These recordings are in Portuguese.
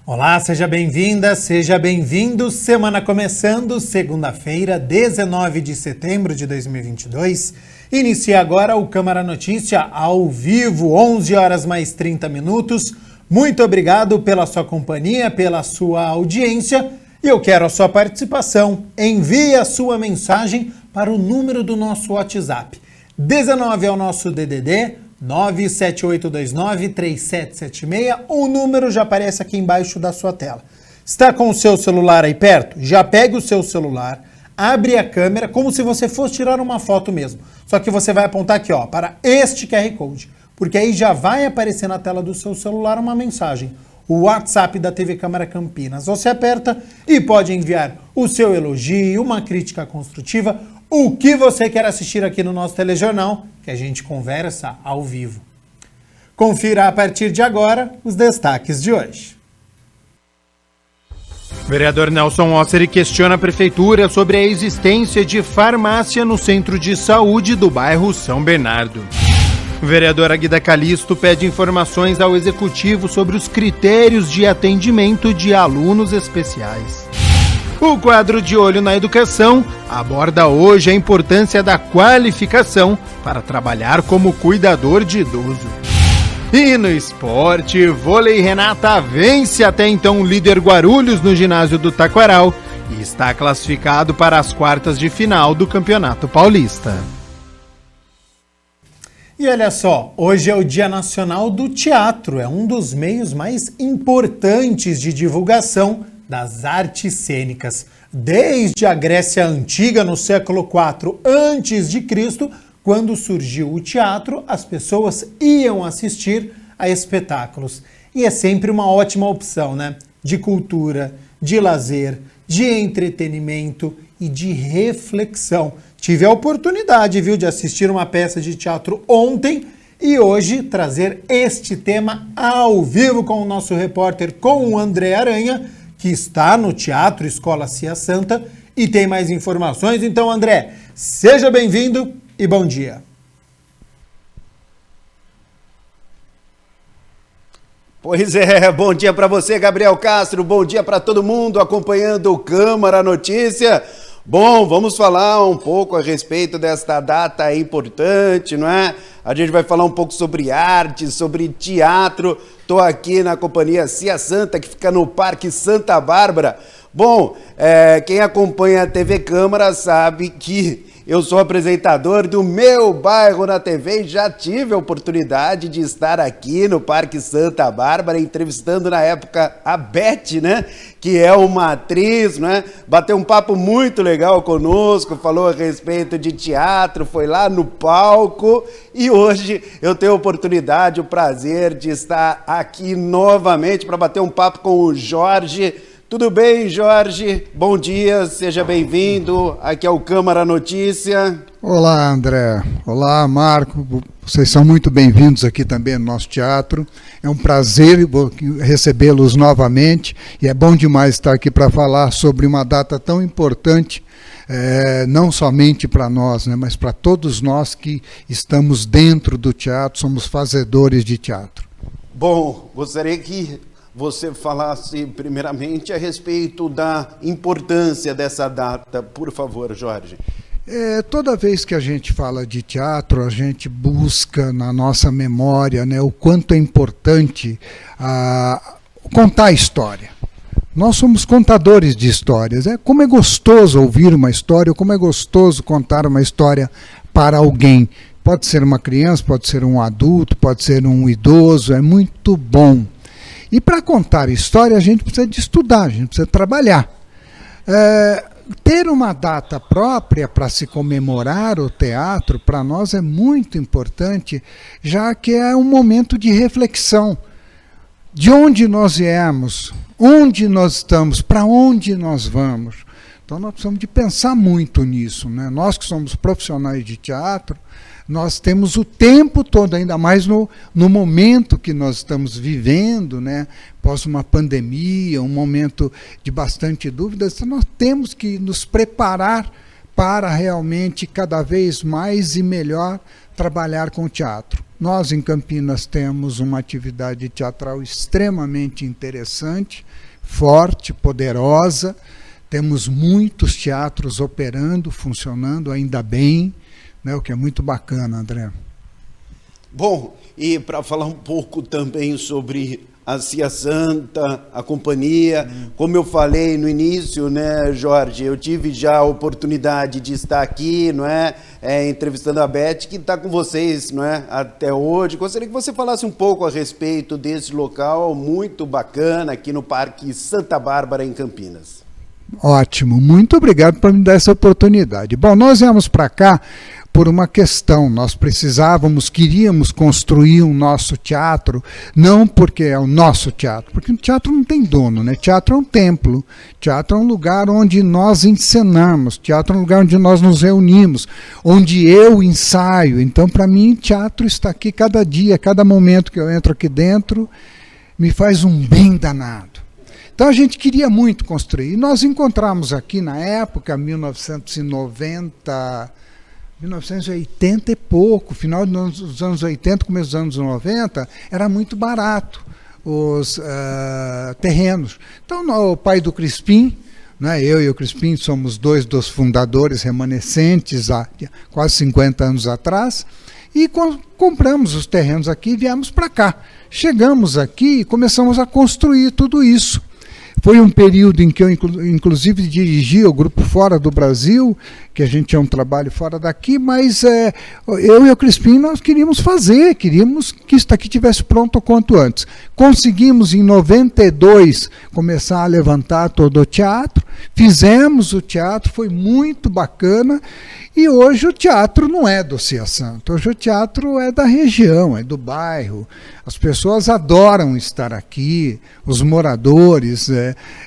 Olá, seja bem-vinda, seja bem-vindo. Semana começando, segunda-feira, 19 de setembro de 2022. Inicia agora o Câmara Notícia ao vivo, 11 horas mais 30 minutos. Muito obrigado pela sua companhia, pela sua audiência. E eu quero a sua participação. Envie a sua mensagem para o número do nosso WhatsApp. 19 é o nosso DDD, 97829-3776. O número já aparece aqui embaixo da sua tela. Está com o seu celular aí perto? Já pegue o seu celular, abre a câmera como se você fosse tirar uma foto mesmo. Só que você vai apontar aqui, ó, para este QR Code, porque aí já vai aparecer na tela do seu celular uma mensagem. O WhatsApp da TV Câmara Campinas. Você aperta e pode enviar o seu elogio, uma crítica construtiva, o que você quer assistir aqui no nosso telejornal, que a gente conversa ao vivo. Confira a partir de agora os destaques de hoje. O vereador Nelson Osseri questiona a prefeitura sobre a existência de farmácia no centro de saúde do bairro São Bernardo. O vereador Aguida Calisto pede informações ao executivo sobre os critérios de atendimento de alunos especiais. O quadro De Olho na Educação aborda hoje a importância da qualificação para trabalhar como cuidador de idoso. E no esporte, vôlei Renata vence até então o líder Guarulhos no ginásio do Taquaral e está classificado para as quartas de final do Campeonato Paulista. E olha só, hoje é o Dia Nacional do Teatro, é um dos meios mais importantes de divulgação das artes cênicas. Desde a Grécia Antiga, no século IV a.C., quando surgiu o teatro, as pessoas iam assistir a espetáculos. E é sempre uma ótima opção, né? De cultura, de lazer, de entretenimento e de reflexão. Tive a oportunidade, viu, de assistir uma peça de teatro ontem e hoje trazer este tema ao vivo com o nosso repórter, com o André Aranha, que está no Teatro Escola Cia Santa e tem mais informações. Então, André, seja bem-vindo e bom dia. Pois é, bom dia para você, Gabriel Castro, bom dia para todo mundo acompanhando o Câmara Notícia. Bom, vamos falar um pouco a respeito desta data importante, não é? A gente vai falar um pouco sobre arte, sobre teatro. Estou aqui na companhia Cia Santa, que fica no Parque Santa Bárbara. Bom, quem acompanha a TV Câmara sabe que eu sou apresentador do Meu Bairro na TV e já tive a oportunidade de estar aqui no Parque Santa Bárbara, entrevistando na época a Beth, né? Que é uma atriz, né? Bateu um papo muito legal conosco, falou a respeito de teatro, foi lá no palco e hoje eu tenho a oportunidade, o prazer de estar aqui novamente para bater um papo com o Jorge. Tudo bem, Jorge? Bom dia, seja bem-vindo aqui ao Câmara Notícia. Olá, André. Olá, Marco. Vocês são muito bem-vindos aqui também no nosso teatro. É um prazer recebê-los novamente e é bom demais estar aqui para falar sobre uma data tão importante, não somente para nós, né, mas para todos nós que estamos dentro do teatro, somos fazedores de teatro. Bom, gostaria que você falasse primeiramente a respeito da importância dessa data, por favor, Jorge. Toda vez que a gente fala de teatro, a gente busca na nossa memória, né, o quanto é importante contar a história. Nós somos contadores de histórias. Como é gostoso ouvir uma história, como é gostoso contar uma história para alguém. Pode ser uma criança, pode ser um adulto, pode ser um idoso, é muito bom. E para contar história, a gente precisa de estudar, a gente precisa trabalhar. Ter uma data própria para se comemorar o teatro, para nós é muito importante, já que é um momento de reflexão. De onde nós viemos, onde nós estamos, para onde nós vamos. Então nós precisamos de pensar muito nisso, né? Nós que somos profissionais de teatro, nós temos o tempo todo, ainda mais no momento que nós estamos vivendo, né? Após uma pandemia, um momento de bastante dúvidas, então nós temos que nos preparar para realmente cada vez mais e melhor trabalhar com o teatro. Nós em Campinas temos uma atividade teatral extremamente interessante, forte, poderosa. Temos muitos teatros operando, funcionando, ainda bem, né, o que é muito bacana, André. Bom, e para falar um pouco também sobre a Cia Santa, a companhia, como eu falei no início, né, Jorge, eu tive já a oportunidade de estar aqui, não é, entrevistando a Beth, que está com vocês, não é, até hoje. Gostaria que você falasse um pouco a respeito desse local muito bacana aqui no Parque Santa Bárbara, em Campinas. Ótimo, muito obrigado por me dar essa oportunidade. Bom, nós viemos para cá por uma questão, nós queríamos construir um nosso teatro, não porque é o nosso teatro, porque o teatro não tem dono, né? Teatro é um templo, teatro é um lugar onde nós encenamos, teatro é um lugar onde nós nos reunimos, onde eu ensaio. Então, para mim, teatro está aqui cada dia, cada momento que eu entro aqui dentro, me faz um bem danado. Então a gente queria muito construir. E nós encontramos aqui na época, 1980 e pouco, final dos anos 80, começo dos anos 90, era muito barato os terrenos. Então o pai do Crispim, né, eu e o Crispim somos dois dos fundadores remanescentes há quase 50 anos atrás, e compramos os terrenos aqui e viemos para cá. Chegamos aqui e começamos a construir tudo isso. Foi um período em que eu, inclusive, dirigia o grupo Fora do Brasil, que a gente tinha um trabalho fora daqui, mas eu e o Crispim nós queríamos que isso aqui estivesse pronto o quanto antes. Conseguimos, em 92, começar a levantar todo o teatro, fizemos o teatro, foi muito bacana, e hoje o teatro não é do Cia Santa, hoje o teatro é da região, é do bairro, as pessoas adoram estar aqui, os moradores,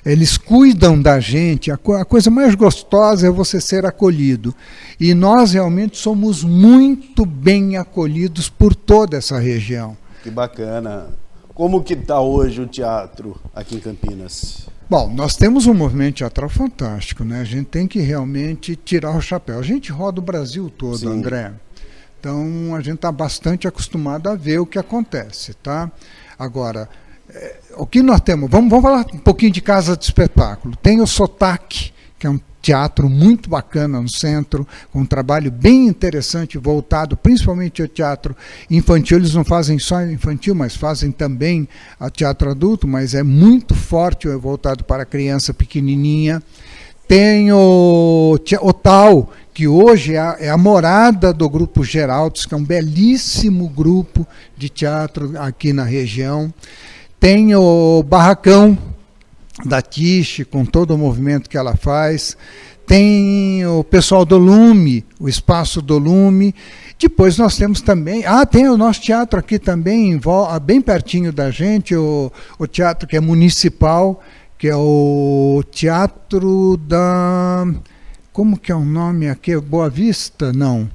eles cuidam da gente, a coisa mais gostosa é você ser acolhido, e nós realmente somos muito bem acolhidos por toda essa região. Que bacana. Como que está hoje o teatro aqui em Campinas? Bom, nós temos um movimento teatral fantástico, né? A gente tem que realmente tirar o chapéu. A gente roda o Brasil todo, sim, André. Então, a gente está bastante acostumado a ver o que acontece, tá? Agora, o que nós temos? Vamos falar um pouquinho de casa de espetáculo. Tem o Sotaque, que é um teatro muito bacana no centro, com um trabalho bem interessante, voltado principalmente ao teatro infantil. Eles não fazem só infantil, mas fazem também a teatro adulto, mas é muito forte, voltado para a criança pequenininha. Tem o Tal, que hoje é a morada do Grupo Geraldos, que é um belíssimo grupo de teatro aqui na região. Tem o Barracão, da Tiche, com todo o movimento que ela faz. Tem o pessoal do Lume, o Espaço do Lume. Depois nós temos também... tem o nosso teatro aqui também, bem pertinho da gente, o teatro que é municipal, que é o Teatro da... Como que é o nome aqui? Boa Vista? Não.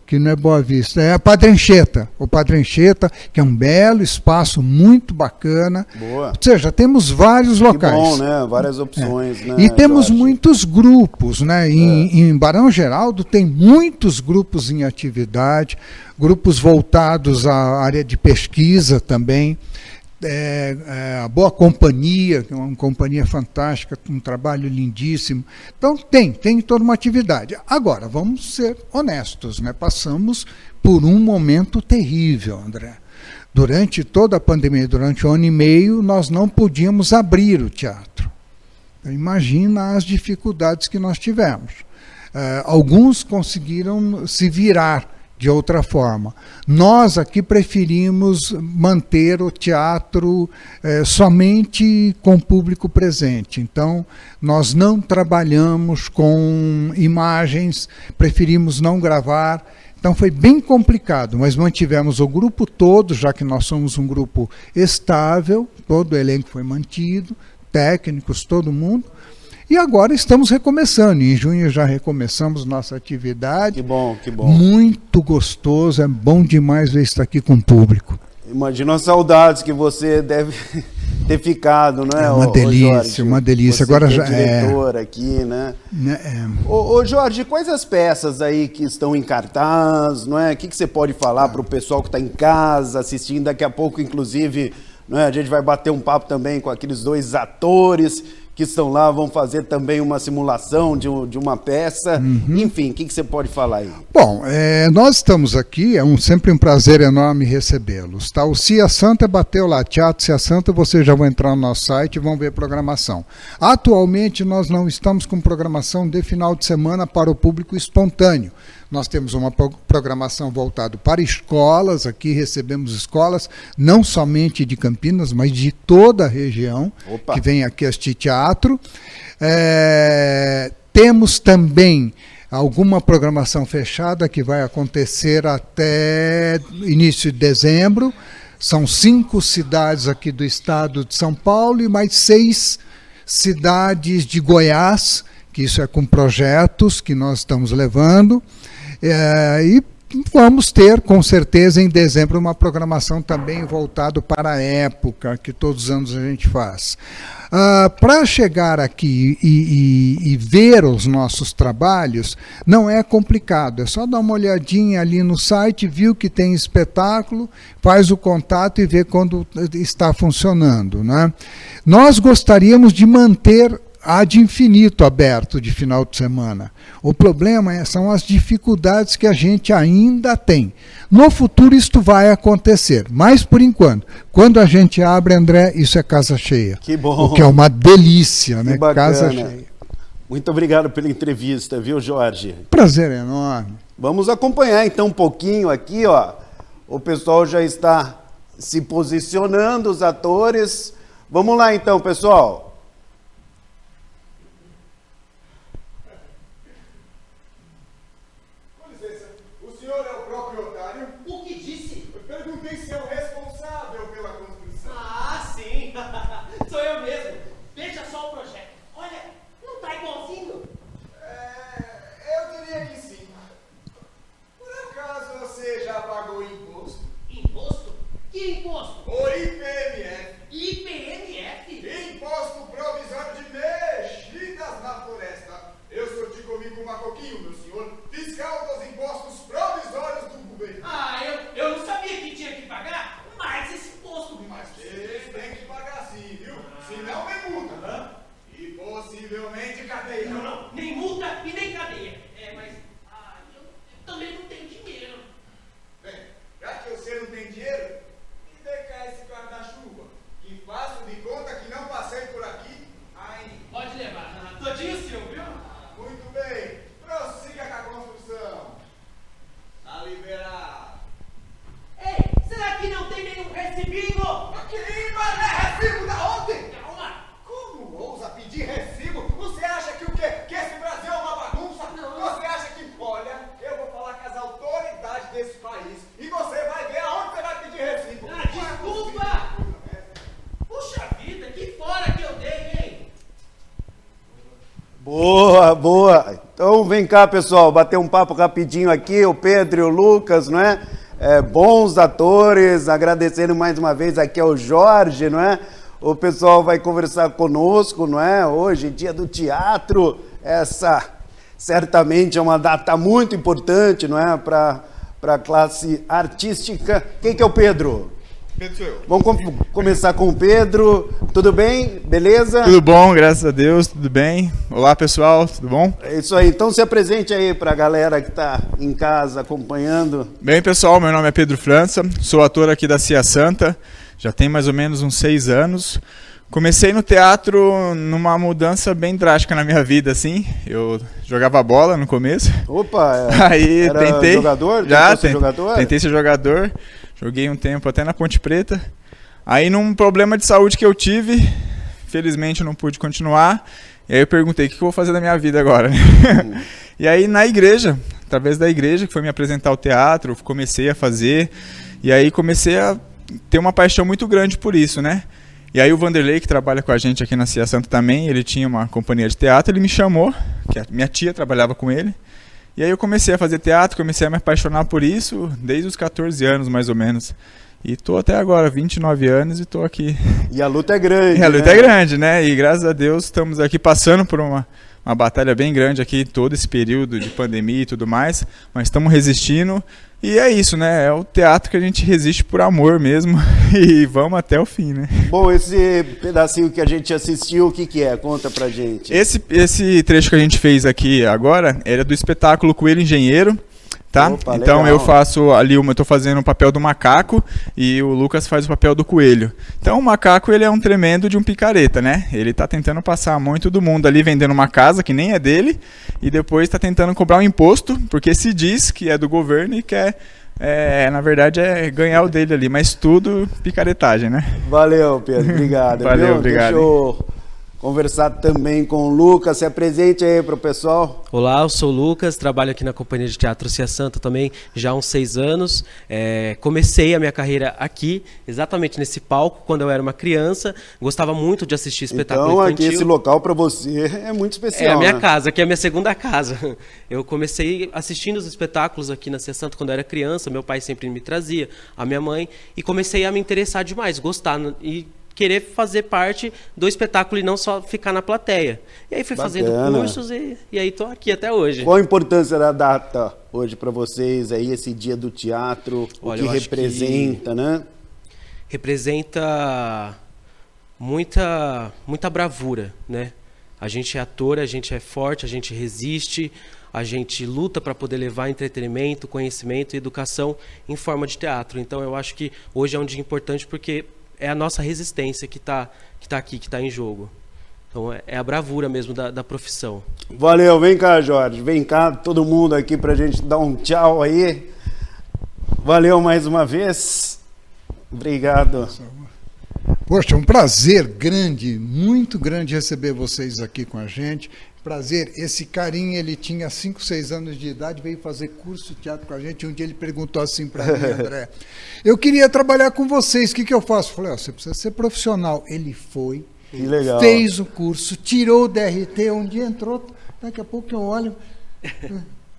Que não é Boa Vista, é a Padre Anchieta, o Padre Anchieta, que é um belo espaço, muito bacana. Boa. Ou seja, temos vários locais. Que bom, né? Várias opções, né? E temos muitos grupos, né? Em Barão Geraldo tem muitos grupos em atividade, grupos voltados à área de pesquisa também. A Boa Companhia, que é uma companhia fantástica, um trabalho lindíssimo. Então tem toda uma atividade. Agora, vamos ser honestos, né? Passamos por um momento terrível, André. Durante toda a pandemia, durante 1 ano e meio, nós não podíamos abrir o teatro. Então, imagina as dificuldades que nós tivemos. Alguns conseguiram se virar de outra forma. Nós aqui preferimos manter o teatro somente com público presente. Então, nós não trabalhamos com imagens, preferimos não gravar. Então, foi bem complicado, mas mantivemos o grupo todo, já que nós somos um grupo estável, todo o elenco foi mantido, técnicos, todo mundo. E agora estamos recomeçando. Em junho já recomeçamos nossa atividade. Que bom, que bom. Muito gostoso, é bom demais ver isso aqui com o público. Imagina as saudades que você deve ter ficado, não é? É uma delícia, Jorge? uma delícia. Você Agora que é já diretor aqui, né? Ô Jorge, quais as peças aí que estão em cartaz, não é? O que você pode falar para o pessoal que está em casa assistindo? Daqui a pouco, inclusive, não é? A gente vai bater um papo também com aqueles dois atores que estão lá, vão fazer também uma simulação de uma peça. Enfim, o que você pode falar aí? Bom, nós estamos aqui, sempre um prazer enorme recebê-los. Tá? O Cia Santa bateu lá, Teatro Cia Santa, vocês já vão entrar no nosso site e vão ver programação. Atualmente nós não estamos com programação de final de semana para o público espontâneo. Nós temos uma programação voltada para escolas, aqui recebemos escolas, não somente de Campinas, mas de toda a região, que vem aqui assistir teatro. Temos também alguma programação fechada que vai acontecer até início de dezembro. São 5 cidades aqui do estado de São Paulo e mais 6 cidades de Goiás, que isso é com projetos que nós estamos levando. E vamos ter, com certeza, em dezembro, uma programação também voltada para a época, que todos os anos a gente faz. Para chegar aqui e ver os nossos trabalhos, não é complicado, é só dar uma olhadinha ali no site, viu que tem espetáculo, faz o contato e vê quando está funcionando, né? Nós gostaríamos de manter ad infinito aberto de final de semana. O problema são as dificuldades que a gente ainda tem. No futuro isto vai acontecer, mas por enquanto, quando a gente abre, André, isso é casa cheia. Que bom. O que é uma delícia, que né? Bacana. Casa cheia. Muito obrigado pela entrevista, viu, Jorge? Prazer enorme. Vamos acompanhar então um pouquinho aqui, ó. O pessoal já está se posicionando, os atores. Vamos lá então, pessoal. O IPMF. IPMF? Imposto Provisório de Mexidas na Floresta. Eu sou Ticomico Macoquinho, meu senhor, fiscal dos impostos provisórios do governo. Eu não sabia que tinha que pagar mais esse imposto. Mas vocês têm que pagar sim, viu? Senão é multa. E possivelmente cadeia. Não, nem multa e nem cadeia. Mas eu também não tenho dinheiro. Bem, já que você não tem dinheiro, esse guarda-chuva e faço de conta que não passei por aqui ainda. Pode levar, todinho seu, viu? Muito bem, prossiga com a construção. Tá liberado. Ei, será que não tem nenhum recibinho? Aqui, mas é recibo da onde? Calma. Como ousa pedir recibo? Você acha que o quê? Que esse Brasil é uma bagunça? Não. Você acha que, olha, eu vou falar com as autoridades desse país e você vai ver aonde você vai pedir recibo. Desculpa! Puxa vida, que fora que eu dei, hein? Boa, boa. Então vem cá, pessoal, bater um papo rapidinho aqui, o Pedro e o Lucas, não é? Bons atores, agradecendo mais uma vez aqui ao Jorge, não é? O pessoal vai conversar conosco, não é? Hoje, dia do teatro, essa certamente é uma data muito importante, não é? Para a classe artística. Quem que é o Pedro? Pedro sou eu. Vamos começar com o Pedro. Tudo bem? Beleza? Tudo bom, graças a Deus, tudo bem. Olá, pessoal, tudo bom? É isso aí. Então se apresente aí para a galera que está em casa acompanhando. Bem, pessoal, meu nome é Pedro França, sou ator aqui da Cia Santa, já tem mais ou menos uns 6 anos. Comecei no teatro numa mudança bem drástica na minha vida, assim. Eu jogava bola no começo. Opa! Aí era tentei. Jogador? Tentei ser jogador. Joguei um tempo até na Ponte Preta. Aí num problema de saúde que eu tive, felizmente eu não pude continuar. E aí eu perguntei, o que eu vou fazer da minha vida agora? E aí na igreja, através da igreja, que foi me apresentar o teatro, comecei a fazer. E aí comecei a ter uma paixão muito grande por isso, né? E aí o Vanderlei, que trabalha com a gente aqui na Cia Santa também, ele tinha uma companhia de teatro, ele me chamou, que a minha tia trabalhava com ele. E aí eu comecei a fazer teatro, comecei a me apaixonar por isso desde os 14 anos, mais ou menos. E tô até agora, 29 anos, e tô aqui. E a luta é grande. E a luta é grande, né? E graças a Deus estamos aqui passando por uma batalha bem grande aqui, todo esse período de pandemia e tudo mais, mas estamos resistindo. E é isso, né? É o teatro que a gente resiste por amor mesmo e vamos até o fim, né? Bom, esse pedacinho que a gente assistiu, o que que é? Conta pra gente. Esse trecho que a gente fez aqui agora era do espetáculo Coelho Engenheiro, tá? Opa, então legal. eu faço ali, eu tô fazendo o papel do macaco e o Lucas faz o papel do coelho. Então o macaco, ele é um tremendo de um picareta, né? Ele tá tentando passar a mão em todo mundo ali, vendendo uma casa que nem é dele, e depois tá tentando cobrar um imposto, porque se diz que é do governo e quer, na verdade, é ganhar o dele ali, mas tudo picaretagem, né? Valeu, Pedro. Obrigado. Valeu, viu? obrigado. Deixa eu conversar também com o Lucas. Se apresente aí pro pessoal. Olá, eu sou o Lucas, trabalho aqui na Companhia de Teatro Cia Santa também já há uns 6 anos. Comecei a minha carreira aqui, exatamente nesse palco, quando eu era uma criança. Gostava muito de assistir espetáculo Então, infantil. aqui esse local para você é muito especial. É a minha né? casa, aqui é a minha segunda casa. Eu comecei assistindo os espetáculos aqui na Cia Santa quando eu era criança, meu pai sempre me trazia, a minha mãe, e comecei a me interessar demais, gostar e querer fazer parte do espetáculo e não só ficar na plateia. E aí fui fazendo cursos e aí tô aqui até hoje. Qual a importância da data hoje para vocês aí, esse dia do teatro? Olha, o eu que acho representa, né? Representa muita bravura, né? A gente é ator, a gente é forte, a gente resiste, a gente luta para poder levar entretenimento, conhecimento e educação em forma de teatro. Então eu acho que hoje é um dia importante porque é a nossa resistência que tá aqui, que está em jogo. Então é a bravura mesmo da profissão. Valeu, vem cá, Jorge. Vem cá, todo mundo aqui pra gente dar um tchau aí. Valeu mais uma vez. Obrigado. Poxa, um prazer grande, muito grande receber vocês aqui com a gente. Prazer, esse carinha, ele tinha 5, 6 anos de idade, veio fazer curso de teatro com a gente. Um dia ele perguntou assim para mim, André, eu queria trabalhar com vocês, o que eu faço? Eu falei, você precisa ser profissional. Ele foi, Que legal. fez o curso, tirou o DRT, um dia entrou, daqui a pouco eu olho...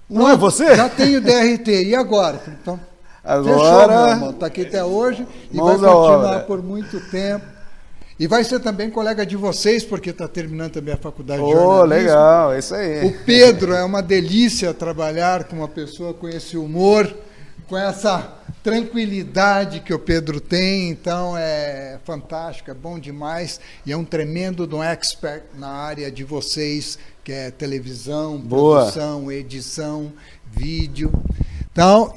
Não é você? Já tenho DRT, e agora? Então, Agora, fechou, meu irmão, está aqui até hoje e vai mãos à continuar obra. por muito tempo. E vai ser também colega de vocês, porque está terminando também a faculdade de Oh, jornalismo. legal, é isso aí. O Pedro, é uma delícia trabalhar com uma pessoa com esse humor, com essa tranquilidade que o Pedro tem, então é fantástico, é bom demais, e é um tremendo de um expert na área de vocês, que é televisão, Boa. produção, edição, vídeo. Então,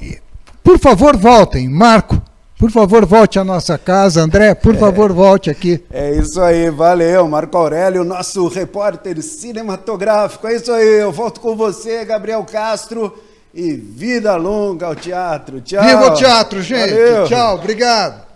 por favor, voltem. Marco, por favor, volte à nossa casa. André, por favor, volte aqui. É isso aí, valeu. Marco Aurélio, nosso repórter cinematográfico. É isso aí, eu volto com você, Gabriel Castro. E vida longa ao teatro. Tchau. Viva o teatro, gente. Valeu. Tchau, obrigado.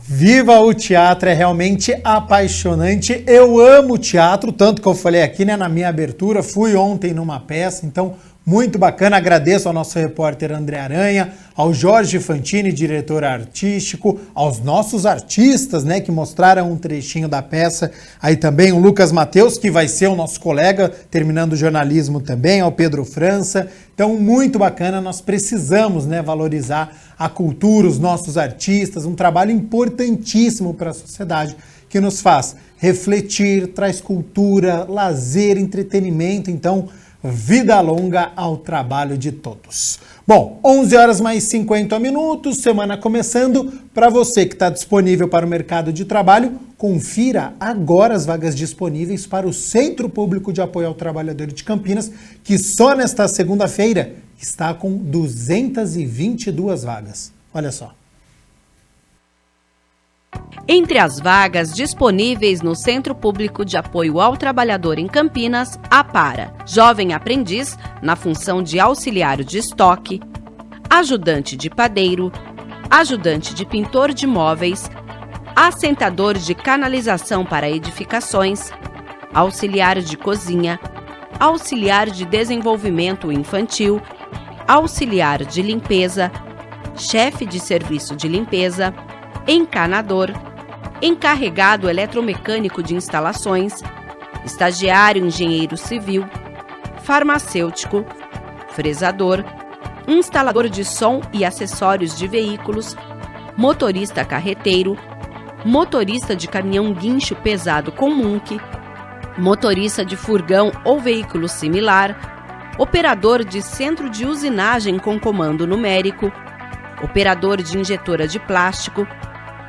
Viva o teatro, é realmente apaixonante. Eu amo teatro, tanto que eu falei aqui, né, na minha abertura, fui ontem numa peça, então muito bacana. Agradeço ao nosso repórter André Aranha, ao Jorge Fantini, diretor artístico, aos nossos artistas, né, que mostraram um trechinho da peça. Aí também o Lucas Mateus, que vai ser o nosso colega, terminando o jornalismo também, ao Pedro França. Então, muito bacana, nós precisamos, né, valorizar a cultura, os nossos artistas, um trabalho importantíssimo para a sociedade, que nos faz refletir, traz cultura, lazer, entretenimento. Então, vida longa ao trabalho de todos. Bom, 11 horas mais 50 minutos, semana começando. Para você que está disponível para o mercado de trabalho, confira agora as vagas disponíveis para o Centro Público de Apoio ao Trabalhador de Campinas, que só nesta segunda-feira está com 222 vagas. Olha só. Entre as vagas disponíveis no Centro Público de Apoio ao Trabalhador em Campinas, há para jovem aprendiz na função de auxiliar de estoque, ajudante de padeiro, ajudante de pintor de móveis, assentador de canalização para edificações, auxiliar de cozinha, auxiliar de desenvolvimento infantil, auxiliar de limpeza, chefe de serviço de limpeza, encanador, encarregado eletromecânico de instalações, estagiário engenheiro civil, farmacêutico, fresador, instalador de som e acessórios de veículos, motorista carreteiro, motorista de caminhão guincho pesado com MUNC, motorista de furgão ou veículo similar, operador de centro de usinagem com comando numérico, operador de injetora de plástico,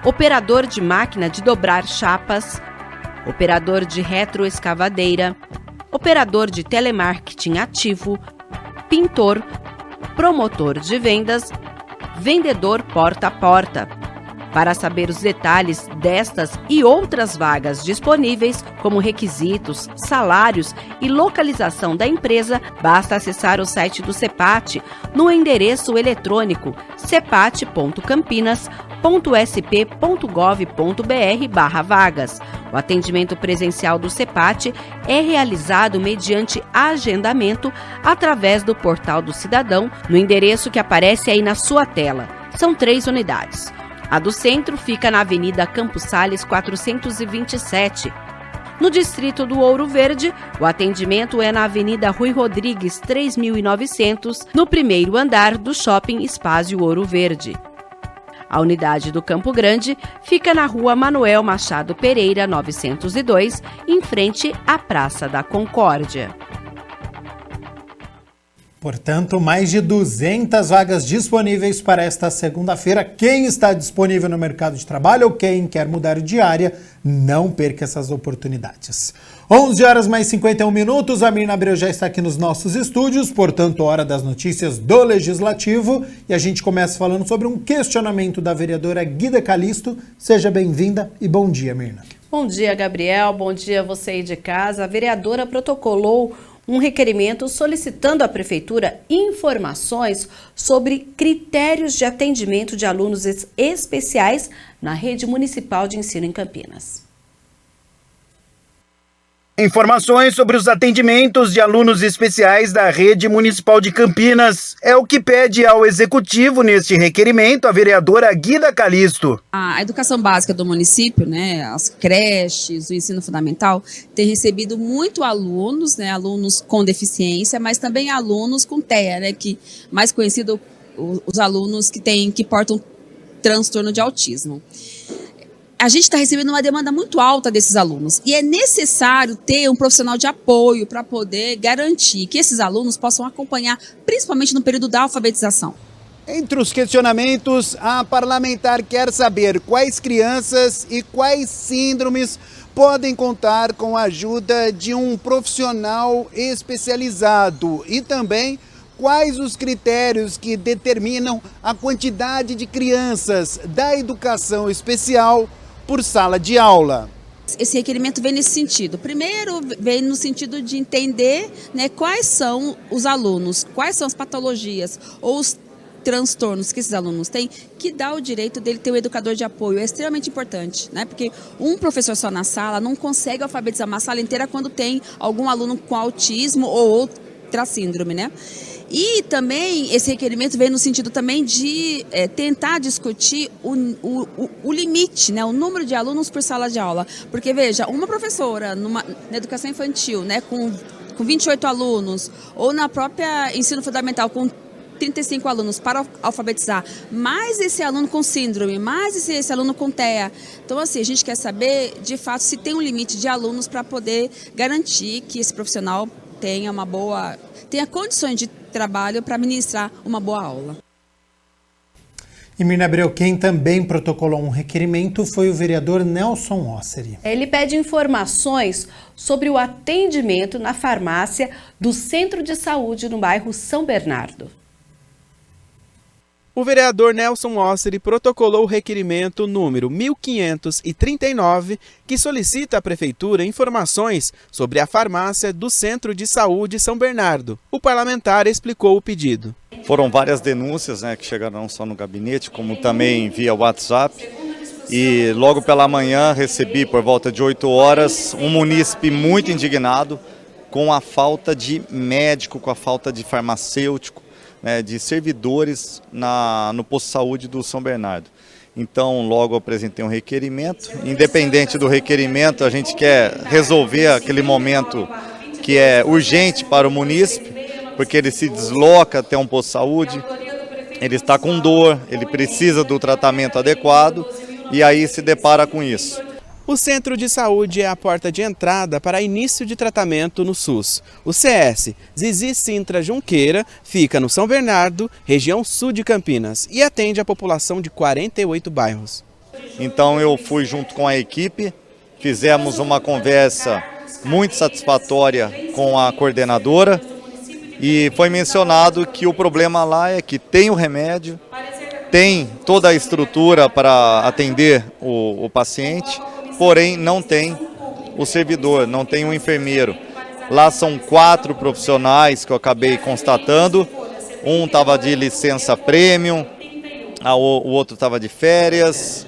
operador de máquina de dobrar chapas, operador de retroescavadeira, operador de telemarketing ativo, pintor, promotor de vendas, vendedor porta a porta. Para saber os detalhes destas e outras vagas disponíveis, como requisitos, salários e localização da empresa, basta acessar o site do CEPAT no endereço eletrônico cepat.campinas.sp.gov.br/vagas. O atendimento presencial do CEPAT é realizado mediante agendamento através do Portal do Cidadão, no endereço que aparece aí na sua tela. São 3 unidades. A do centro fica na Avenida Campos Sales 427. No distrito do Ouro Verde, o atendimento é na Avenida Rui Rodrigues 3900, no primeiro andar do Shopping Espásio Ouro Verde. A unidade do Campo Grande fica na Rua Manuel Machado Pereira 902, em frente à Praça da Concórdia. Portanto, mais de 200 vagas disponíveis para esta segunda-feira. Quem está disponível no mercado de trabalho ou quem quer mudar de área, não perca essas oportunidades. 11h mais 51, a Mirna Abreu já está aqui nos nossos estúdios, portanto, hora das notícias do Legislativo. E a gente começa falando sobre um questionamento da vereadora Guida Calisto. Seja bem-vinda e bom dia, Mirna. Bom dia, Gabriel. Bom dia a você aí de casa. A vereadora protocolou um requerimento solicitando à Prefeitura informações sobre critérios de atendimento de alunos especiais na rede municipal de ensino em Campinas. Informações sobre os atendimentos de alunos especiais da Rede Municipal de Campinas é o que pede ao Executivo neste requerimento a vereadora Guida Calisto. A educação básica do município, as creches, o ensino fundamental, tem recebido muito alunos, alunos com deficiência, mas também alunos com TEA, que mais conhecido os alunos que portam transtorno de autismo. A gente está recebendo uma demanda muito alta desses alunos e é necessário ter um profissional de apoio para poder garantir que esses alunos possam acompanhar, principalmente no período da alfabetização. Entre os questionamentos, a parlamentar quer saber quais crianças e quais síndromes podem contar com a ajuda de um profissional especializado e também quais os critérios que determinam a quantidade de crianças da educação especial por sala de aula. Esse requerimento vem nesse sentido. Primeiro, vem no sentido de entender quais são os alunos, quais são as patologias ou os transtornos que esses alunos têm, que dá o direito dele ter um educador de apoio. É extremamente importante, porque um professor só na sala não consegue alfabetizar uma sala inteira quando tem algum aluno com autismo ou outra síndrome, E também esse requerimento vem no sentido também de tentar discutir o limite, o número de alunos por sala de aula. Porque, veja, uma professora na educação infantil, com 28 alunos, ou na própria ensino fundamental com 35 alunos para alfabetizar, mais esse aluno com síndrome, mais esse aluno com TEA. Então, assim, a gente quer saber, de fato, se tem um limite de alunos para poder garantir que esse profissional tenha condições de trabalho para ministrar uma boa aula. E Mirna Abreu, quem também protocolou um requerimento foi o vereador Nelson Osseri. Ele pede informações sobre o atendimento na farmácia do Centro de Saúde no bairro São Bernardo. O vereador Nelson Osseri protocolou o requerimento número 1539, que solicita à Prefeitura informações sobre a farmácia do Centro de Saúde São Bernardo. O parlamentar explicou o pedido. Foram várias denúncias que chegaram não só no gabinete, como também via WhatsApp. E logo pela manhã recebi, por volta de 8 horas, um munícipe muito indignado com a falta de médico, com a falta de farmacêutico, de servidores no posto de saúde do São Bernardo. Então, logo apresentei um requerimento. Independente do requerimento, a gente quer resolver aquele momento que é urgente para o munícipe, porque ele se desloca até um posto de saúde, ele está com dor, ele precisa do tratamento adequado e aí se depara com isso. O Centro de Saúde é a porta de entrada para início de tratamento no SUS. O CS Zizi Sintra Junqueira fica no São Bernardo, região sul de Campinas, e atende a população de 48 bairros. Então eu fui junto com a equipe, fizemos uma conversa muito satisfatória com a coordenadora e foi mencionado que o problema lá é que tem o remédio, tem toda a estrutura para atender o paciente, porém não tem o servidor, não tem o enfermeiro. Lá são 4 profissionais que eu acabei constatando, um estava de licença premium, o outro estava de férias,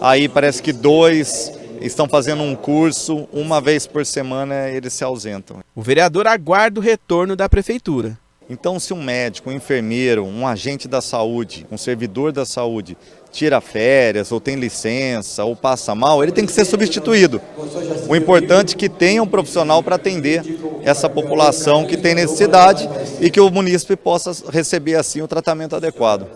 aí parece que 2 estão fazendo um curso, uma vez por semana eles se ausentam. O vereador aguarda o retorno da prefeitura. Então, se um médico, um enfermeiro, um agente da saúde, um servidor da saúde tira férias, ou tem licença, ou passa mal, ele tem que ser substituído. O importante é que tenha um profissional para atender essa população que tem necessidade e que o munícipe possa receber assim o tratamento adequado.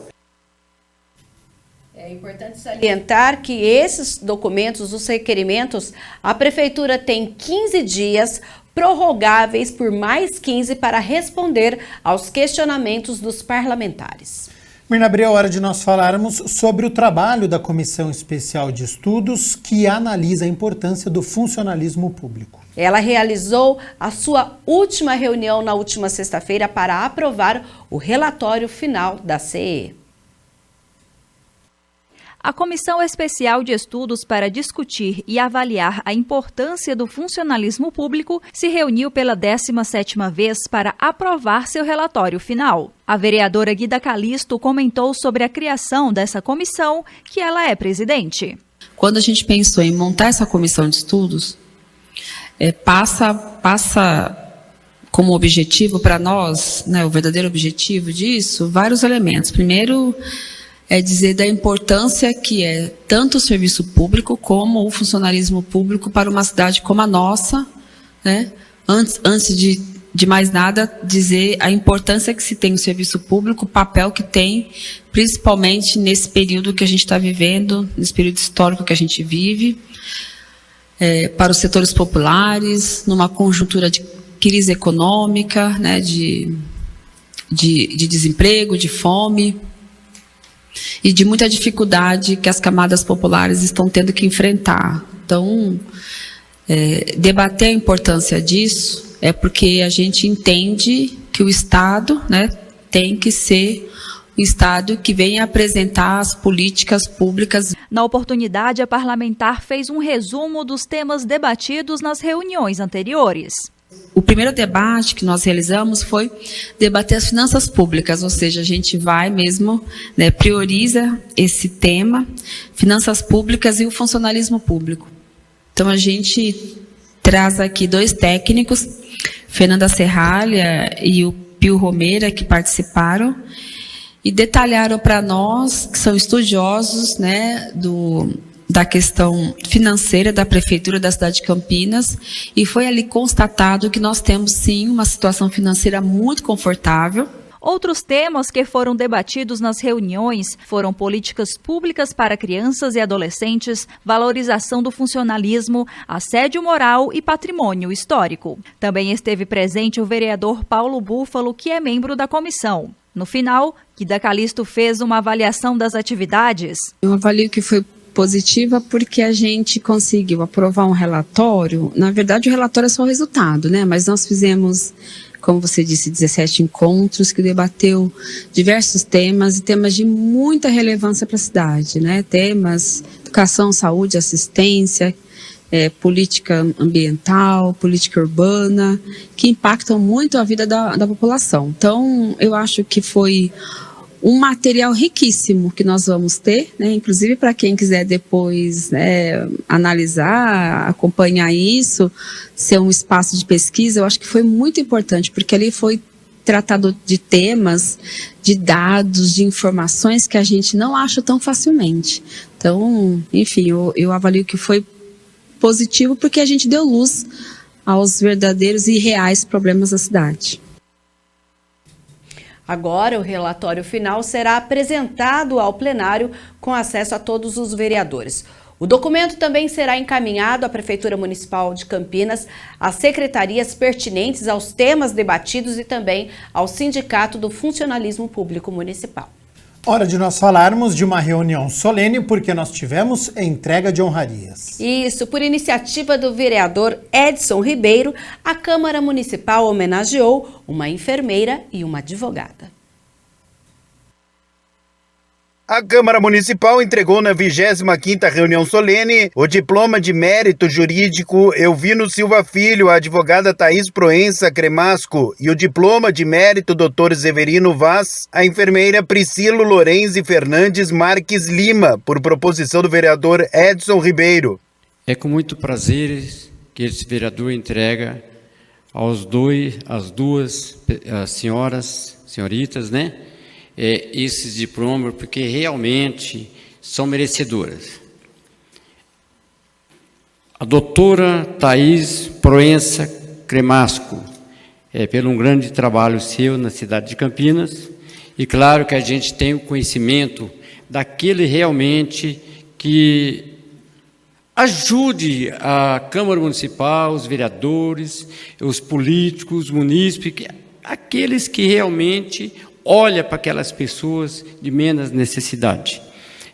É importante salientar que esses documentos, os requerimentos, a Prefeitura tem 15 dias prorrogáveis por mais 15 para responder aos questionamentos dos parlamentares. Mirna Abreu, é hora de nós falarmos sobre o trabalho da Comissão Especial de Estudos que analisa a importância do funcionalismo público. Ela realizou a sua última reunião na última sexta-feira para aprovar o relatório final da CE. A Comissão Especial de Estudos para discutir e avaliar a importância do funcionalismo público se reuniu pela 17ª vez para aprovar seu relatório final. A vereadora Guida Calisto comentou sobre a criação dessa comissão, que ela é presidente. Quando a gente pensou em montar essa comissão de estudos, passa como objetivo para nós, né, o verdadeiro objetivo disso, vários elementos. Primeiro, é dizer da importância que é tanto o serviço público como o funcionalismo público para uma cidade como a nossa, né? Antes de mais nada, dizer a importância que se tem o serviço público, o papel que tem, principalmente nesse período que a gente está vivendo, nesse período histórico que a gente vive, para os setores populares, numa conjuntura de crise econômica, né, de desemprego, de fome, e de muita dificuldade que as camadas populares estão tendo que enfrentar. Então, debater a importância disso é porque a gente entende que o Estado, né, tem que ser um Estado que venha apresentar as políticas públicas. Na oportunidade, a parlamentar fez um resumo dos temas debatidos nas reuniões anteriores. O primeiro debate que nós realizamos foi debater as finanças públicas, ou seja, a gente vai mesmo, né, prioriza esse tema, finanças públicas e o funcionalismo público. Então a gente traz aqui 2 técnicos, Fernanda Serralha e o Pio Romeira, que participaram e detalharam para nós, que são estudiosos, né, da questão financeira da Prefeitura da cidade de Campinas, e foi ali constatado que nós temos sim uma situação financeira muito confortável. Outros temas que foram debatidos nas reuniões foram políticas públicas para crianças e adolescentes, valorização do funcionalismo, assédio moral e patrimônio histórico. Também esteve presente o vereador Paulo Búfalo, que é membro da comissão. No final, Guida Calisto fez uma avaliação das atividades. Eu avalio que foi positiva porque a gente conseguiu aprovar um relatório. Na verdade, o relatório é só o resultado, né? Mas nós fizemos, como você disse, 17 encontros que debateu diversos temas e temas de muita relevância para a cidade, né? Temas educação, saúde, assistência, política ambiental, política urbana, que impactam muito a vida da população. Então, eu acho que foi um material riquíssimo que nós vamos ter, né? Inclusive para quem quiser depois, né, analisar, acompanhar isso, ser um espaço de pesquisa, eu acho que foi muito importante, porque ali foi tratado de temas, de dados, de informações que a gente não acha tão facilmente. Então, enfim, eu avalio que foi positivo porque a gente deu luz aos verdadeiros e reais problemas da cidade. Agora, o relatório final será apresentado ao plenário com acesso a todos os vereadores. O documento também será encaminhado à Prefeitura Municipal de Campinas, às secretarias pertinentes aos temas debatidos e também ao Sindicato do Funcionalismo Público Municipal. Hora de nós falarmos de uma reunião solene, porque nós tivemos entrega de honrarias. Isso, por iniciativa do vereador Edson Ribeiro, a Câmara Municipal homenageou uma enfermeira e uma advogada. A Câmara Municipal entregou na 25ª reunião solene o diploma de mérito jurídico Elvino Silva Filho, a advogada Thaís Proença Cremasco, e o diploma de mérito Dr. Severino Vaz, a enfermeira Priscilo Lorenzi Fernandes Marques Lima, por proposição do vereador Edson Ribeiro. É com muito prazer que esse vereador entrega às duas senhoritas, né? Esses diplomas, porque realmente são merecedoras. A doutora Thaís Proença Cremasco, pelo um grande trabalho seu na cidade de Campinas, e claro que a gente tem o conhecimento daquele realmente que ajude a Câmara Municipal, os vereadores, os políticos, os munícipes, aqueles que realmente olha para aquelas pessoas de menos necessidade.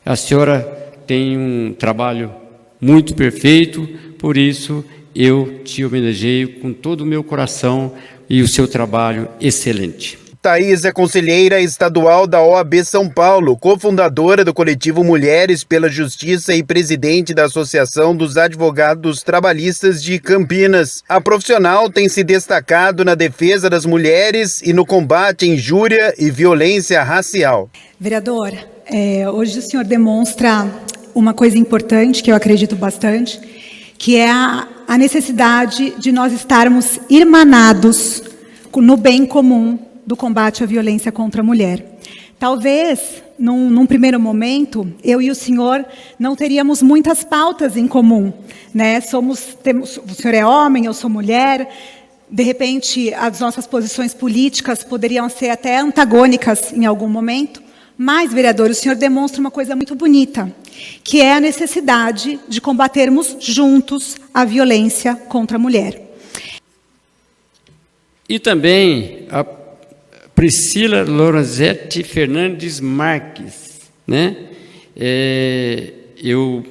A senhora tem um trabalho muito perfeito, por isso eu te homenageio com todo o meu coração e o seu trabalho excelente. Thaís é conselheira estadual da OAB São Paulo, cofundadora do coletivo Mulheres pela Justiça e presidente da Associação dos Advogados Trabalhistas de Campinas. A profissional tem se destacado na defesa das mulheres e no combate à injúria e violência racial. Vereador, hoje o senhor demonstra uma coisa importante, que eu acredito bastante, que é a necessidade de nós estarmos irmanados no bem comum do combate à violência contra a mulher. Talvez, num primeiro momento, eu e o senhor não teríamos muitas pautas em comum, né? O senhor é homem, eu sou mulher, de repente as nossas posições políticas poderiam ser até antagônicas em algum momento, mas, vereador, o senhor demonstra uma coisa muito bonita, que é a necessidade de combatermos juntos a violência contra a mulher. E também a Priscila Lorenzetti Fernandes Marques, né? Eu,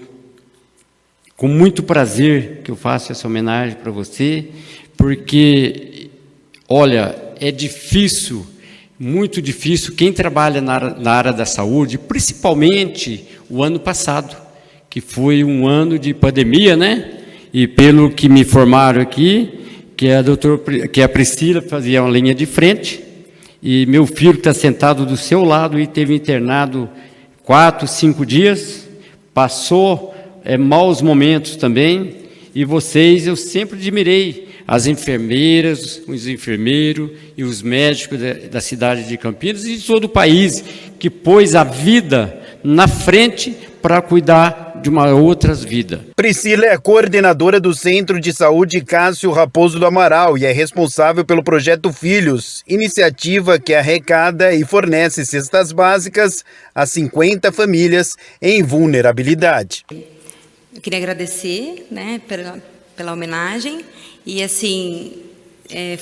com muito prazer que eu faço essa homenagem para você, porque, olha, é difícil, muito difícil, quem trabalha na área da saúde, principalmente o ano passado, que foi um ano de pandemia, né? E pelo que me informaram aqui, que a Priscila fazia uma linha de frente, e meu filho está sentado do seu lado e teve internado 4, 5 dias, passou maus momentos também, e vocês, eu sempre admirei as enfermeiras, os enfermeiros e os médicos da cidade de Campinas e de todo o país, que pôs a vida na frente para cuidar de uma outra vida. Priscila é coordenadora do Centro de Saúde Cássio Raposo do Amaral e é responsável pelo projeto Filhos, iniciativa que arrecada e fornece cestas básicas a 50 famílias em vulnerabilidade. Eu queria agradecer, né, pela homenagem e assim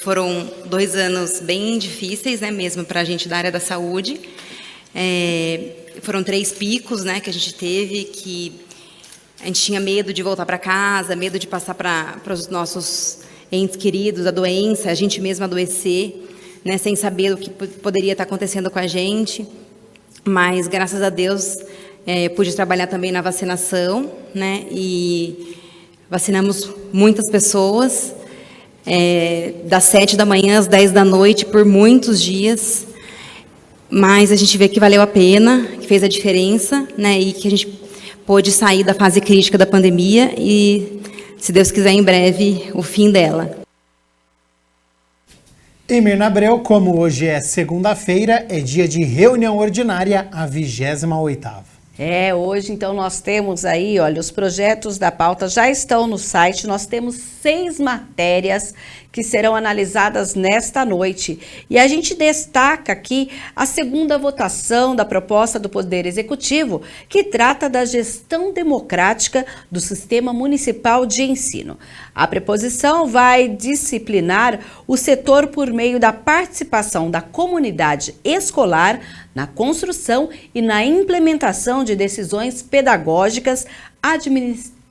foram 2 anos bem difíceis, né, mesmo para a gente da área da saúde. Foram 3 picos, né, que a gente teve, que a gente tinha medo de voltar para casa, medo de passar para os nossos entes queridos a doença, a gente mesmo adoecer, né, sem saber o que poderia estar acontecendo com a gente. Mas, graças a Deus, pude trabalhar também na vacinação, né, e vacinamos muitas pessoas, das 7 da manhã às 10 da noite, por muitos dias. Mas a gente vê que valeu a pena, que fez a diferença, né, e que a gente pôde sair da fase crítica da pandemia e, se Deus quiser, em breve, o fim dela. Em Mirna Abreu, como hoje é segunda-feira, é dia de reunião ordinária, a 28ª. Hoje então nós temos aí, olha, os projetos da pauta já estão no site, nós temos 6 matérias que serão analisadas nesta noite. E a gente destaca aqui a segunda votação da proposta do Poder Executivo, que trata da gestão democrática do Sistema Municipal de Ensino. A preposição vai disciplinar o setor por meio da participação da comunidade escolar na construção e na implementação de decisões pedagógicas,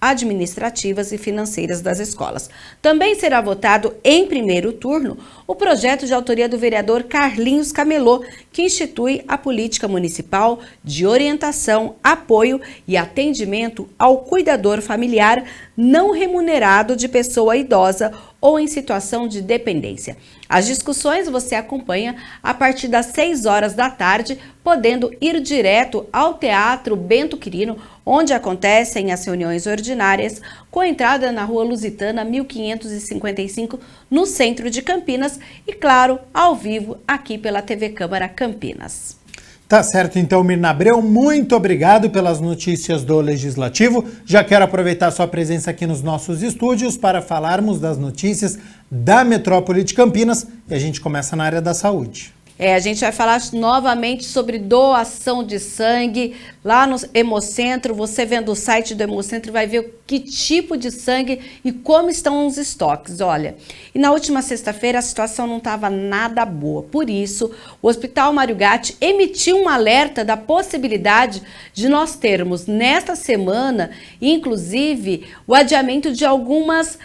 administrativas e financeiras das escolas. Também será votado em primeiro turno o projeto de autoria do vereador Carlinhos Camelô, que institui a política municipal de orientação, apoio e atendimento ao cuidador familiar não remunerado de pessoa idosa ou em situação de dependência. As discussões você acompanha a partir das 6 horas da tarde, podendo ir direto ao Teatro Bento Quirino, onde acontecem as reuniões ordinárias, com entrada na Rua Lusitana, 1555, no centro de Campinas e, claro, ao vivo aqui pela TV Câmara Campinas. Tá certo, então, Mirna Abreu, muito obrigado pelas notícias do Legislativo. Já quero aproveitar sua presença aqui nos nossos estúdios para falarmos das notícias da Metrópole de Campinas e a gente começa na área da saúde. A gente vai falar novamente sobre doação de sangue lá no Hemocentro. Você vendo o site do Hemocentro vai ver que tipo de sangue e como estão os estoques. Olha, e na última sexta-feira a situação não estava nada boa. Por isso, o Hospital Mário Gatti emitiu um alerta da possibilidade de nós termos nesta semana, inclusive, o adiamento de algumas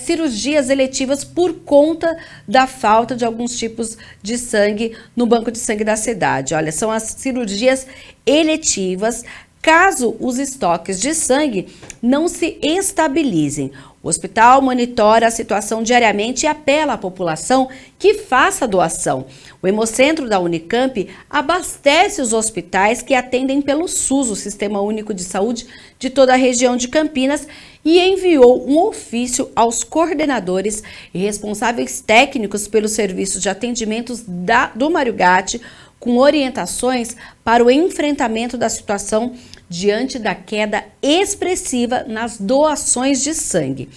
cirurgias eletivas por conta da falta de alguns tipos de sangue no banco de sangue da cidade. Olha, são as cirurgias eletivas caso os estoques de sangue não se estabilizem. O hospital monitora a situação diariamente e apela à população que faça a doação. O Hemocentro da Unicamp abastece os hospitais que atendem pelo SUS, o Sistema Único de Saúde de toda a região de Campinas, e enviou um ofício aos coordenadores e responsáveis técnicos pelos serviços de atendimentos do Mário Gatti, com orientações para o enfrentamento da situação diante da queda expressiva nas doações de sangue.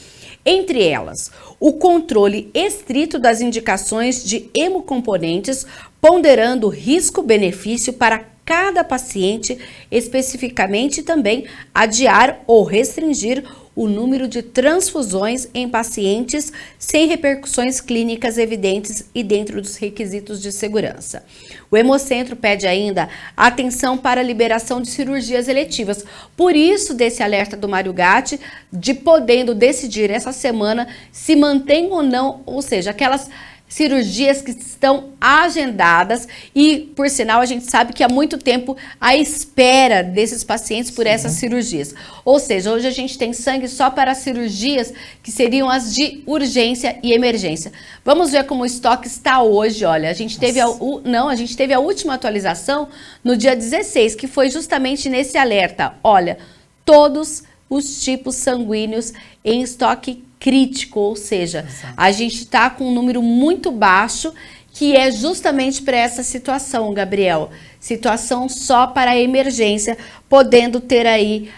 Entre elas, o controle estrito das indicações de hemocomponentes, ponderando risco-benefício para cada paciente, especificamente também adiar ou restringir o número de transfusões em pacientes sem repercussões clínicas evidentes e dentro dos requisitos de segurança. O Hemocentro pede ainda atenção para a liberação de cirurgias eletivas. Por isso, desse alerta do Mário Gatti, de podendo decidir essa semana se mantém ou não, ou seja, aquelas cirurgias que estão agendadas e, por sinal, a gente sabe que há muito tempo a espera desses pacientes por essas cirurgias. Ou seja, hoje a gente tem sangue só para cirurgias que seriam as de urgência e emergência. Vamos ver como o estoque está hoje. Olha, a gente teve a última atualização no dia 16, que foi justamente nesse alerta. Olha, todos os tipos sanguíneos em estoque crítico, ou seja, a gente está com um número muito baixo, que é justamente para essa situação, Gabriel. Situação só para a emergência, podendo ter aí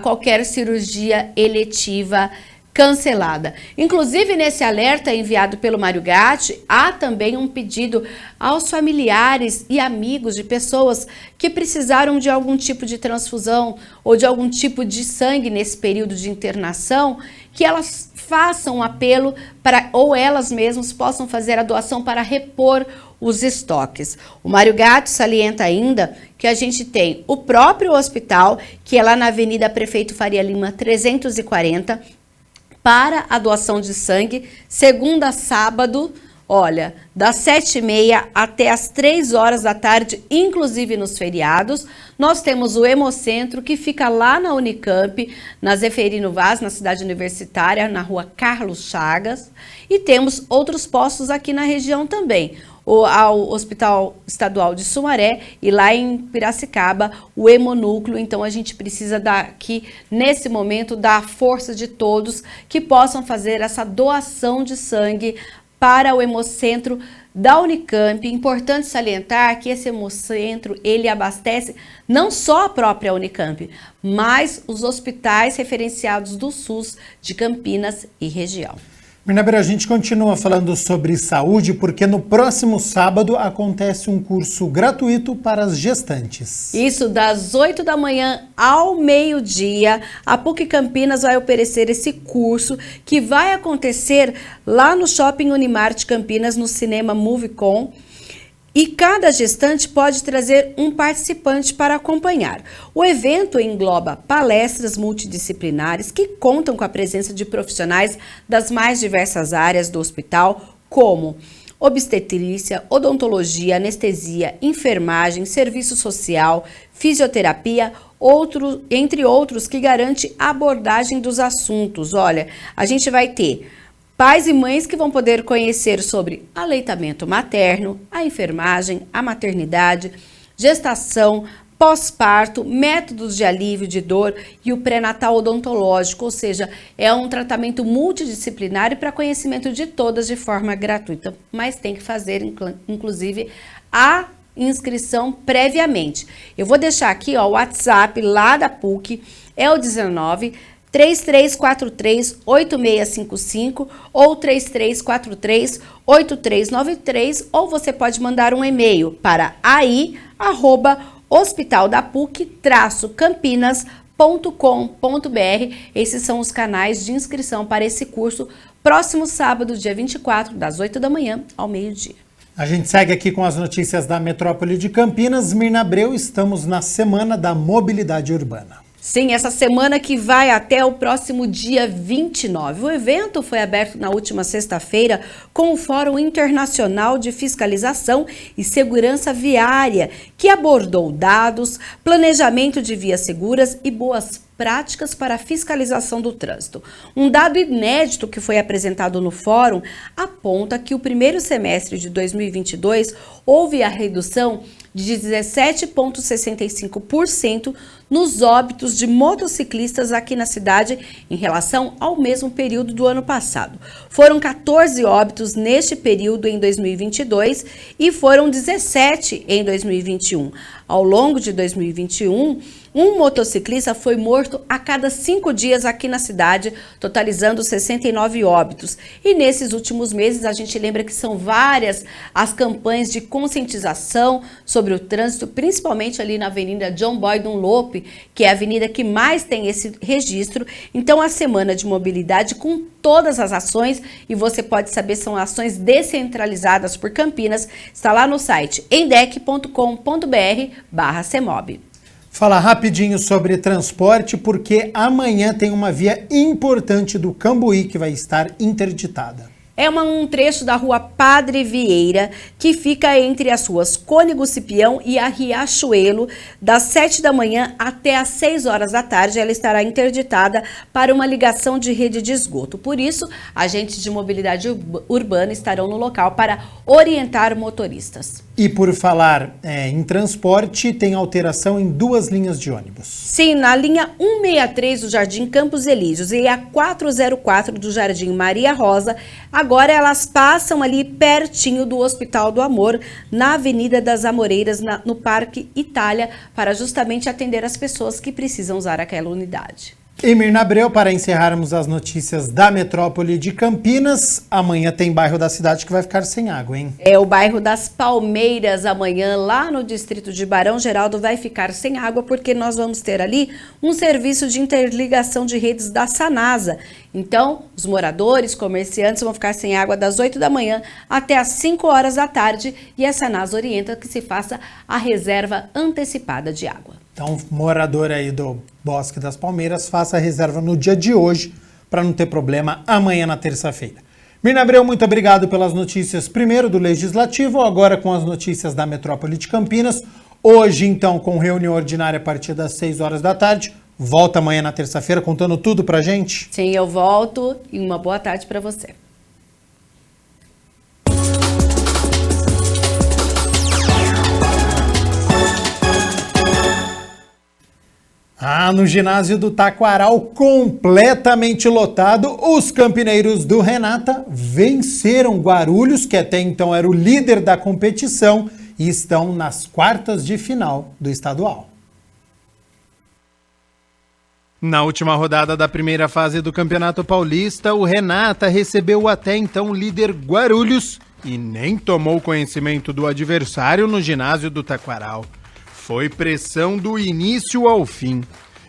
qualquer cirurgia eletiva cancelada. Inclusive, nesse alerta enviado pelo Mário Gatti, há também um pedido aos familiares e amigos de pessoas que precisaram de algum tipo de transfusão ou de algum tipo de sangue nesse período de internação, que elas façam um apelo para, ou elas mesmas possam fazer a doação para repor os estoques. O Mário Gatti salienta ainda que a gente tem o próprio hospital, que é lá na Avenida Prefeito Faria Lima 340, para a doação de sangue, segunda a sábado, olha, das 7h30 até as 3 horas da tarde, inclusive nos feriados. Nós temos o Hemocentro, que fica lá na Unicamp, na Zeferino Vaz, na cidade universitária, na rua Carlos Chagas. E temos outros postos aqui na região também. Ao Hospital Estadual de Sumaré e lá em Piracicaba, o Hemonúcleo. Então a gente precisa aqui, nesse momento, dar força de todos que possam fazer essa doação de sangue para o Hemocentro da Unicamp. Importante salientar que esse Hemocentro, ele abastece não só a própria Unicamp, mas os hospitais referenciados do SUS de Campinas e região. Mirna Abreu, a gente continua falando sobre saúde porque no próximo sábado acontece um curso gratuito para as gestantes. Isso, das 8 da manhã ao meio-dia, a PUC Campinas vai oferecer esse curso que vai acontecer lá no Shopping Unimart Campinas, no Cinema Movicon. E cada gestante pode trazer um participante para acompanhar. O evento engloba palestras multidisciplinares que contam com a presença de profissionais das mais diversas áreas do hospital, como obstetrícia, odontologia, anestesia, enfermagem, serviço social, fisioterapia, entre outros, que garante a abordagem dos assuntos. Olha, a gente vai ter pais e mães que vão poder conhecer sobre aleitamento materno, a enfermagem, a maternidade, gestação, pós-parto, métodos de alívio de dor e o pré-natal odontológico, ou seja, é um tratamento multidisciplinar e para conhecimento de todas de forma gratuita, mas tem que fazer, inclusive, a inscrição previamente. Eu vou deixar aqui o WhatsApp lá da PUC, é o 19-3343-8655 ou 3343-8393, ou você pode mandar um e-mail para ai@hospitaldapuc-campinas.com.br. Esses são os canais de inscrição para esse curso, próximo sábado, dia 24, das 8 da manhã ao meio-dia. A gente segue aqui com as notícias da metrópole de Campinas. Mirna Abreu, estamos na Semana da Mobilidade Urbana. Sim, essa semana que vai até o próximo dia 29. O evento foi aberto na última sexta-feira com o Fórum Internacional de Fiscalização e Segurança Viária, que abordou dados, planejamento de vias seguras e boas práticas para a fiscalização do trânsito. Um dado inédito que foi apresentado no fórum aponta que o primeiro semestre de 2022 houve a redução de 17,65% nos óbitos de motociclistas aqui na cidade em relação ao mesmo período do ano passado. Foram 14 óbitos neste período em 2022 e foram 17 em 2021. Ao longo de 2021, um motociclista foi morto a cada 5 dias aqui na cidade, totalizando 69 óbitos. E nesses últimos meses, a gente lembra que são várias as campanhas de conscientização sobre o trânsito, principalmente ali na Avenida John Boy Dunlop, que é a avenida que mais tem esse registro. Então, a Semana de Mobilidade com todas as ações, e você pode saber, são ações descentralizadas por Campinas, está lá no site endec.com.br/CEMOB. Falar rapidinho sobre transporte, porque amanhã tem uma via importante do Cambuí que vai estar interditada. É um trecho da rua Padre Vieira, que fica entre as ruas Cônego Cipião e a Riachuelo, das 7 da manhã até às 6 horas da tarde. Ela estará interditada para uma ligação de rede de esgoto. Por isso, agentes de mobilidade urbana estarão no local para orientar motoristas. E por falar em transporte, tem alteração em 2 linhas de ônibus. Sim, na linha 163 do Jardim Campos Elíseos e a 404 do Jardim Maria Rosa, agora elas passam ali pertinho do Hospital do Amor, na Avenida das Amoreiras, no Parque Itália, para justamente atender as pessoas que precisam usar aquela unidade. E Mirna Abreu, para encerrarmos as notícias da metrópole de Campinas, amanhã tem bairro da cidade que vai ficar sem água, hein? É o bairro das Palmeiras, amanhã, lá no distrito de Barão Geraldo, vai ficar sem água, porque nós vamos ter ali um serviço de interligação de redes da Sanasa. Então, os moradores, comerciantes vão ficar sem água das 8 da manhã até às 5 horas da tarde, e a Sanasa orienta que se faça a reserva antecipada de água. Então, morador aí do Bosque das Palmeiras, faça a reserva no dia de hoje, para não ter problema amanhã na terça-feira. Mirna Abreu, muito obrigado pelas notícias, primeiro do Legislativo, agora com as notícias da metrópole de Campinas. Hoje, então, com reunião ordinária a partir das 6 horas da tarde. Volta amanhã na terça-feira contando tudo pra gente? Sim, eu volto, e uma boa tarde para você. No ginásio do Taquaral, completamente lotado, os campineiros do Renata venceram Guarulhos, que até então era o líder da competição, e estão nas quartas de final do estadual. Na última rodada da primeira fase do Campeonato Paulista, o Renata recebeu o até então líder Guarulhos e nem tomou conhecimento do adversário no ginásio do Taquaral. Foi pressão do início ao fim.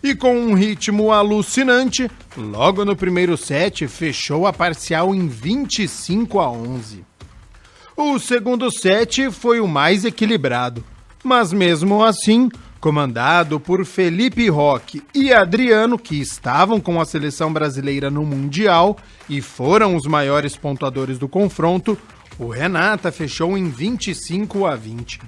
E com um ritmo alucinante, logo no primeiro set, fechou a parcial em 25-11. O segundo set foi o mais equilibrado, mas mesmo assim, comandado por Felipe Roque e Adriano, que estavam com a seleção brasileira no Mundial e foram os maiores pontuadores do confronto, o Renata fechou em 25-20.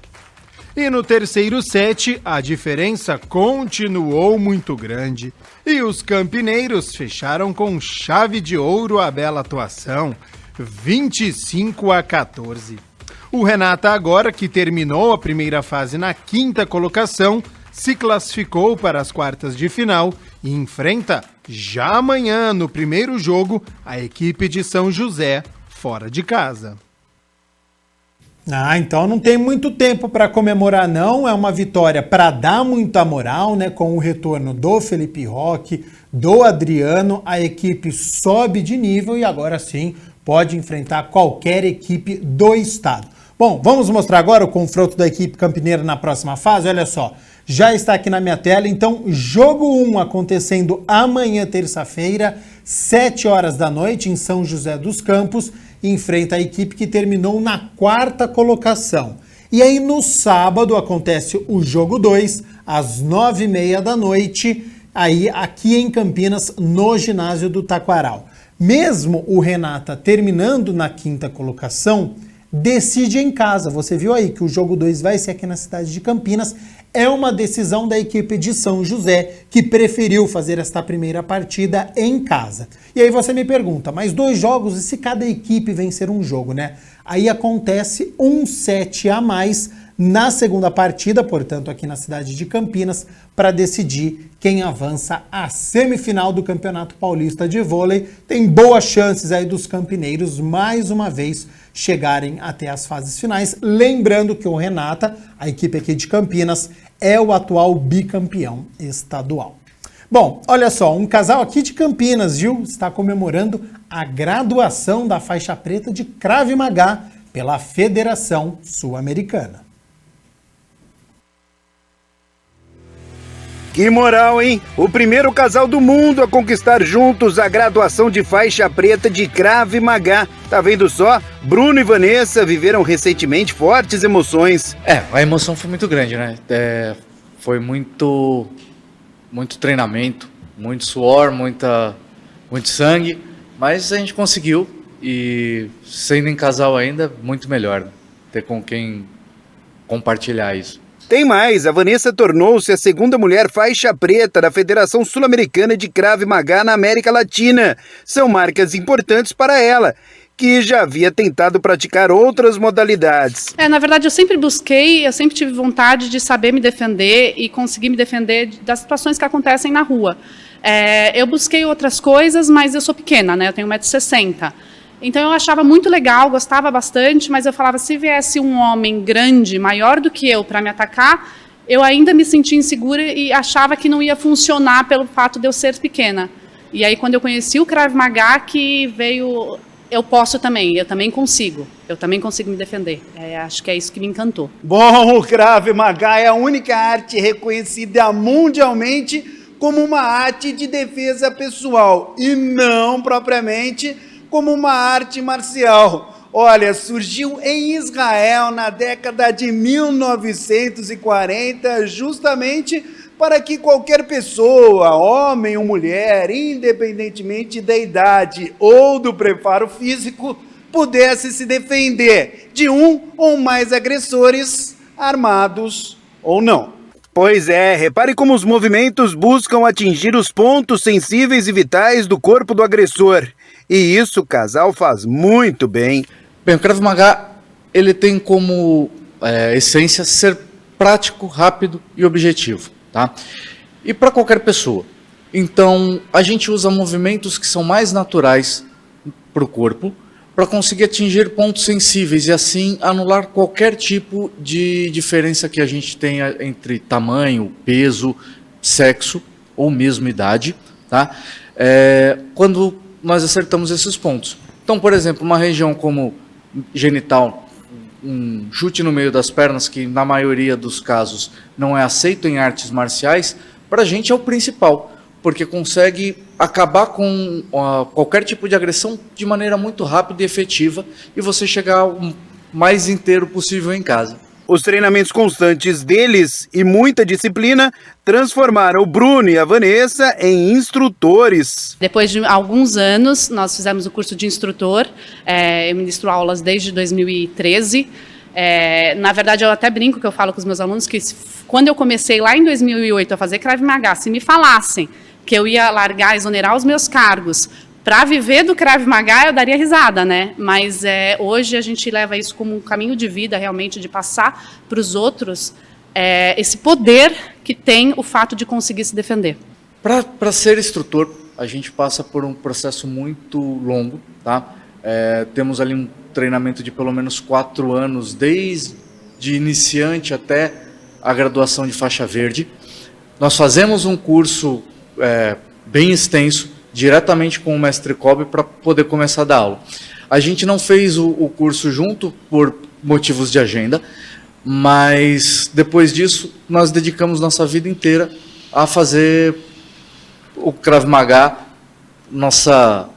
E no terceiro set, a diferença continuou muito grande. E os campineiros fecharam com chave de ouro a bela atuação, 25-14. O Renata agora, que terminou a primeira fase na quinta colocação, se classificou para as quartas de final e enfrenta, já amanhã, no primeiro jogo, a equipe de São José, fora de casa. Então não tem muito tempo para comemorar não, é uma vitória para dar muita moral, né? Com o retorno do Felipe Roque, do Adriano, a equipe sobe de nível e agora sim pode enfrentar qualquer equipe do estado. Bom, vamos mostrar agora o confronto da equipe campineira na próxima fase, olha só, já está aqui na minha tela, então jogo 1 acontecendo amanhã, terça-feira, 7 horas da noite em São José dos Campos, enfrenta a equipe que terminou na quarta colocação. E aí no sábado acontece o jogo 2, às 9h30 da noite, aí aqui em Campinas, no ginásio do Taquaral. Mesmo o Renata terminando na quinta colocação, decide em casa. Você viu aí que o jogo 2 vai ser aqui na cidade de Campinas. É uma decisão da equipe de São José, que preferiu fazer esta primeira partida em casa. E aí você me pergunta, mas 2 jogos e se cada equipe vencer um jogo, né? Aí acontece um set a mais na segunda partida, portanto aqui na cidade de Campinas, para decidir quem avança à semifinal do Campeonato Paulista de Vôlei. Tem boas chances aí dos campineiros, mais uma vez, chegarem até as fases finais. Lembrando que o Renata, a equipe aqui de Campinas, é o atual bicampeão estadual. Bom, olha só, um casal aqui de Campinas, viu? Está comemorando a graduação da faixa preta de Krav Maga pela Federação Sul-Americana. Que moral, hein? O primeiro casal do mundo a conquistar juntos a graduação de faixa preta de Krav Maga. Tá vendo só? Bruno e Vanessa viveram recentemente fortes emoções. A emoção foi muito grande, né? Foi muito treinamento, muito suor, muito sangue, mas a gente conseguiu e sendo em casal ainda, muito melhor, né? Ter com quem compartilhar isso. Tem mais, a Vanessa tornou-se a segunda mulher faixa preta da Federação Sul-Americana de Krav Maga na América Latina. São marcas importantes para ela, que já havia tentado praticar outras modalidades. Na verdade, eu sempre tive vontade de saber me defender e conseguir me defender das situações que acontecem na rua. Eu busquei outras coisas, mas eu sou pequena, né? Eu tenho 1,60 m. Então eu achava muito legal, gostava bastante, mas eu falava, se viesse um homem grande, maior do que eu, para me atacar, eu ainda me sentia insegura e achava que não ia funcionar pelo fato de eu ser pequena. E aí quando eu conheci o Krav Maga, que veio, eu posso também, eu também consigo me defender. Acho que é isso que me encantou. Bom, o Krav Maga é a única arte reconhecida mundialmente como uma arte de defesa pessoal e não propriamente como uma arte marcial. Olha, surgiu em Israel na década de 1940, justamente para que qualquer pessoa, homem ou mulher, independentemente da idade ou do preparo físico, pudesse se defender de um ou mais agressores, armados ou não. Pois é, repare como os movimentos buscam atingir os pontos sensíveis e vitais do corpo do agressor. E isso o casal faz muito bem. Bem, o Krav Maga, ele tem como essência ser prático, rápido e objetivo, tá? e para qualquer pessoa. Então, a gente usa movimentos que são mais naturais para o corpo, para conseguir atingir pontos sensíveis e assim anular qualquer tipo de diferença que a gente tenha entre tamanho, peso, sexo ou mesmo idade, tá? Quando nós acertamos esses pontos. Então, por exemplo, uma região como genital, um chute no meio das pernas, que na maioria dos casos não é aceito em artes marciais, para a gente é o principal, porque consegue acabar com qualquer tipo de agressão de maneira muito rápida e efetiva e você chegar o mais inteiro possível em casa. Os treinamentos constantes deles e muita disciplina transformaram o Bruno e a Vanessa em instrutores. Depois de alguns anos, nós fizemos o curso de instrutor. Eu ministro aulas desde 2013. Na verdade, eu até brinco que eu falo com os meus alunos que quando eu comecei lá em 2008 a fazer Krav Maga, se me falassem que eu ia largar, exonerar os meus cargos para viver do Krav Maga, eu daria risada, né? Mas hoje a gente leva isso como um caminho de vida, realmente, de passar para os outros esse poder que tem o fato de conseguir se defender. Para ser instrutor, a gente passa por um processo muito longo, tá? Temos ali um treinamento de pelo menos 4 anos, desde iniciante até a graduação de faixa verde. Nós fazemos um curso bem extenso, diretamente com o mestre Kobe, para poder começar a dar aula. A gente não fez o curso junto por motivos de agenda, mas depois disso nós dedicamos nossa vida inteira a fazer o Krav Maga, nossa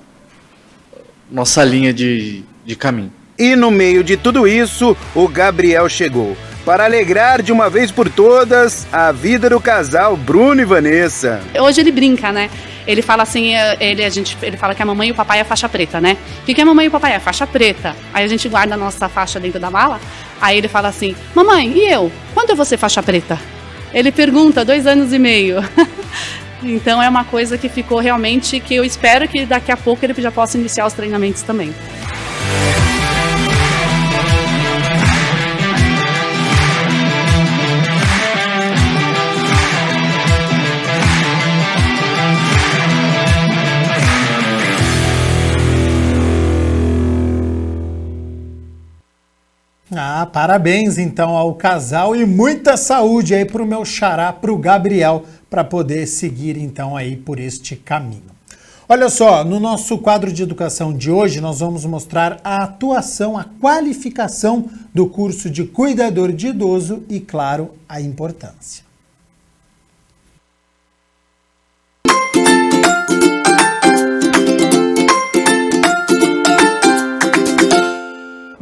linha de caminho. E no meio de tudo isso, o Gabriel chegou para alegrar de uma vez por todas a vida do casal Bruno e Vanessa. Hoje ele brinca, né? Ele fala assim, ele fala que a mamãe e o papai é faixa preta, né? O que a mamãe e o papai é? Faixa preta. Aí a gente guarda a nossa faixa dentro da mala, aí ele fala assim, mamãe, e eu? Quando eu vou ser faixa preta? Ele pergunta, 2 anos e meio. Então é uma coisa que ficou realmente, que eu espero que daqui a pouco ele já possa iniciar os treinamentos também. Parabéns então ao casal e muita saúde aí pro meu xará, pro Gabriel, para poder seguir então aí por este caminho. Olha só, no nosso quadro de educação de hoje nós vamos mostrar a atuação, a qualificação do curso de cuidador de idoso e, claro, a importância.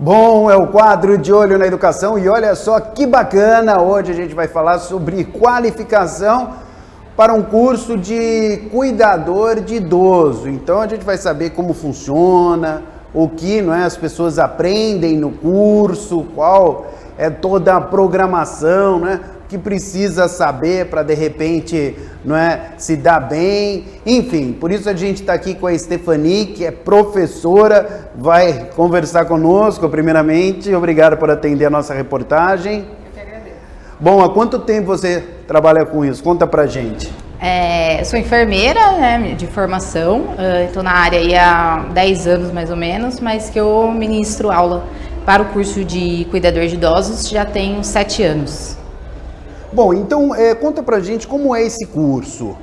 Bom, é o quadro de Olho na Educação e olha só que bacana, hoje a gente vai falar sobre qualificação para um curso de cuidador de idoso. Então a gente vai saber como funciona, o que as pessoas aprendem no curso, qual é toda a programação, que precisa saber para de repente se dar bem, enfim, por isso a gente está aqui com a Stephanie, que é professora, vai conversar conosco primeiramente. Obrigado por atender a nossa reportagem. Eu que agradeço. Bom, há quanto tempo você trabalha com isso? Conta pra gente. Eu sou enfermeira, de formação, estou na área aí há 10 anos mais ou menos, mas que eu ministro aula para o curso de cuidador de idosos já tenho 7 anos. Bom, então conta pra gente como é esse curso.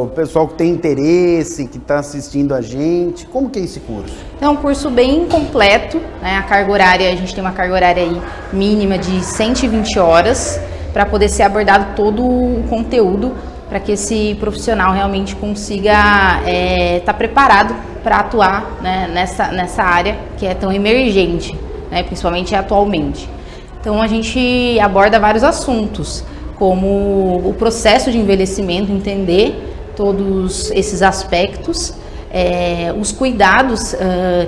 O pessoal que tem interesse, que está assistindo a gente, como que é esse curso? É um curso bem completo, a carga horária, a gente tem uma carga horária aí mínima de 120 horas para poder ser abordado todo o conteúdo, para que esse profissional realmente consiga estar preparado para atuar nessa área que é tão emergente, principalmente atualmente. Então a gente aborda vários assuntos, como o processo de envelhecimento, entender todos esses aspectos, os cuidados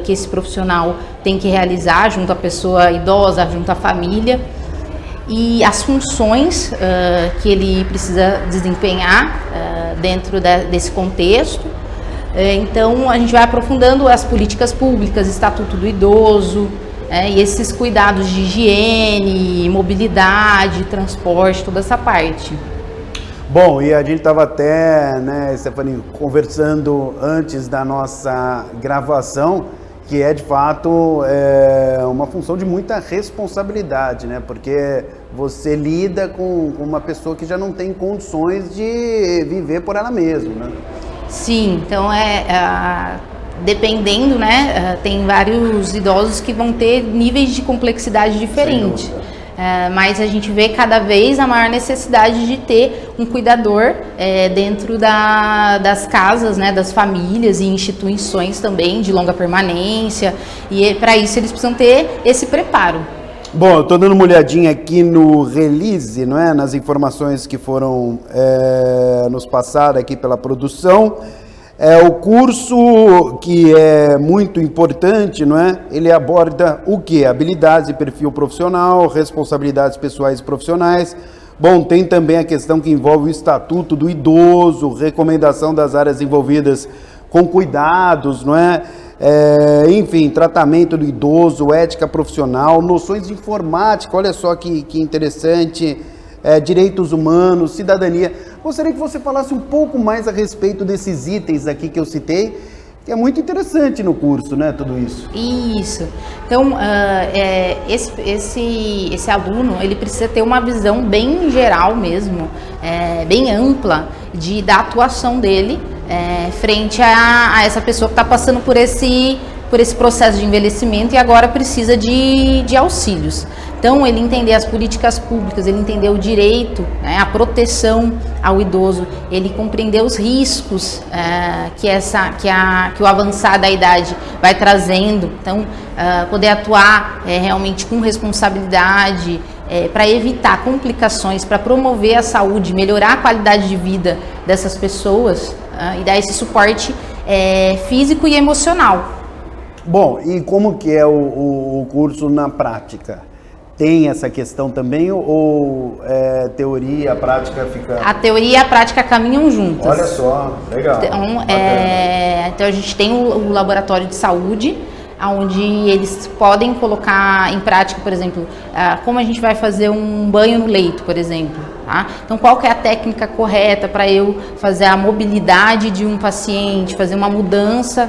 que esse profissional tem que realizar junto à pessoa idosa, junto à família, e as funções que ele precisa desempenhar dentro desse contexto. Então a gente vai aprofundando as políticas públicas, Estatuto do Idoso, e esses cuidados de higiene, mobilidade, transporte, toda essa parte. Bom, e a gente estava até, né, Stephanie, conversando antes da nossa gravação, que é de fato uma função de muita responsabilidade, né? Porque você lida com uma pessoa que já não tem condições de viver por ela mesma, né? Sim, então dependendo, né, tem vários idosos que vão ter níveis de complexidade diferentes. Mas a gente vê cada vez a maior necessidade de ter um cuidador dentro das casas, né, das famílias e instituições também de longa permanência, e para isso eles precisam ter esse preparo. Bom, eu estou dando uma olhadinha aqui no release, não é? Nas informações que foram nos passadas aqui pela produção. O curso, que é muito importante, não é? Ele aborda o quê? Habilidades e perfil profissional, responsabilidades pessoais e profissionais. Bom, tem também a questão que envolve o Estatuto do Idoso, recomendação das áreas envolvidas com cuidados, não é? Enfim, tratamento do idoso, ética profissional, noções de informática, olha só que interessante, direitos humanos, cidadania. Gostaria que você falasse um pouco mais a respeito desses itens aqui que eu citei, que é muito interessante no curso, né, tudo isso. Isso. Então, esse aluno, ele precisa ter uma visão bem geral mesmo, bem ampla da atuação dele frente a essa pessoa que está passando por esse processo de envelhecimento e agora precisa de auxílios. Então, ele entender as políticas públicas, ele entender o direito, né, a proteção ao idoso, ele compreender os riscos que o avançar da idade vai trazendo. Então, poder atuar realmente com responsabilidade, para evitar complicações, para promover a saúde, melhorar a qualidade de vida dessas pessoas e dar esse suporte físico e emocional. Bom, e como que é o curso na prática? Tem essa questão também ou teoria e a prática fica... A teoria e a prática caminham juntas. Olha só, legal. Então a gente tem o laboratório de saúde, onde eles podem colocar em prática, por exemplo, como a gente vai fazer um banho no leito, por exemplo. Tá? Então, qual que é a técnica correta para eu fazer a mobilidade de um paciente, fazer uma mudança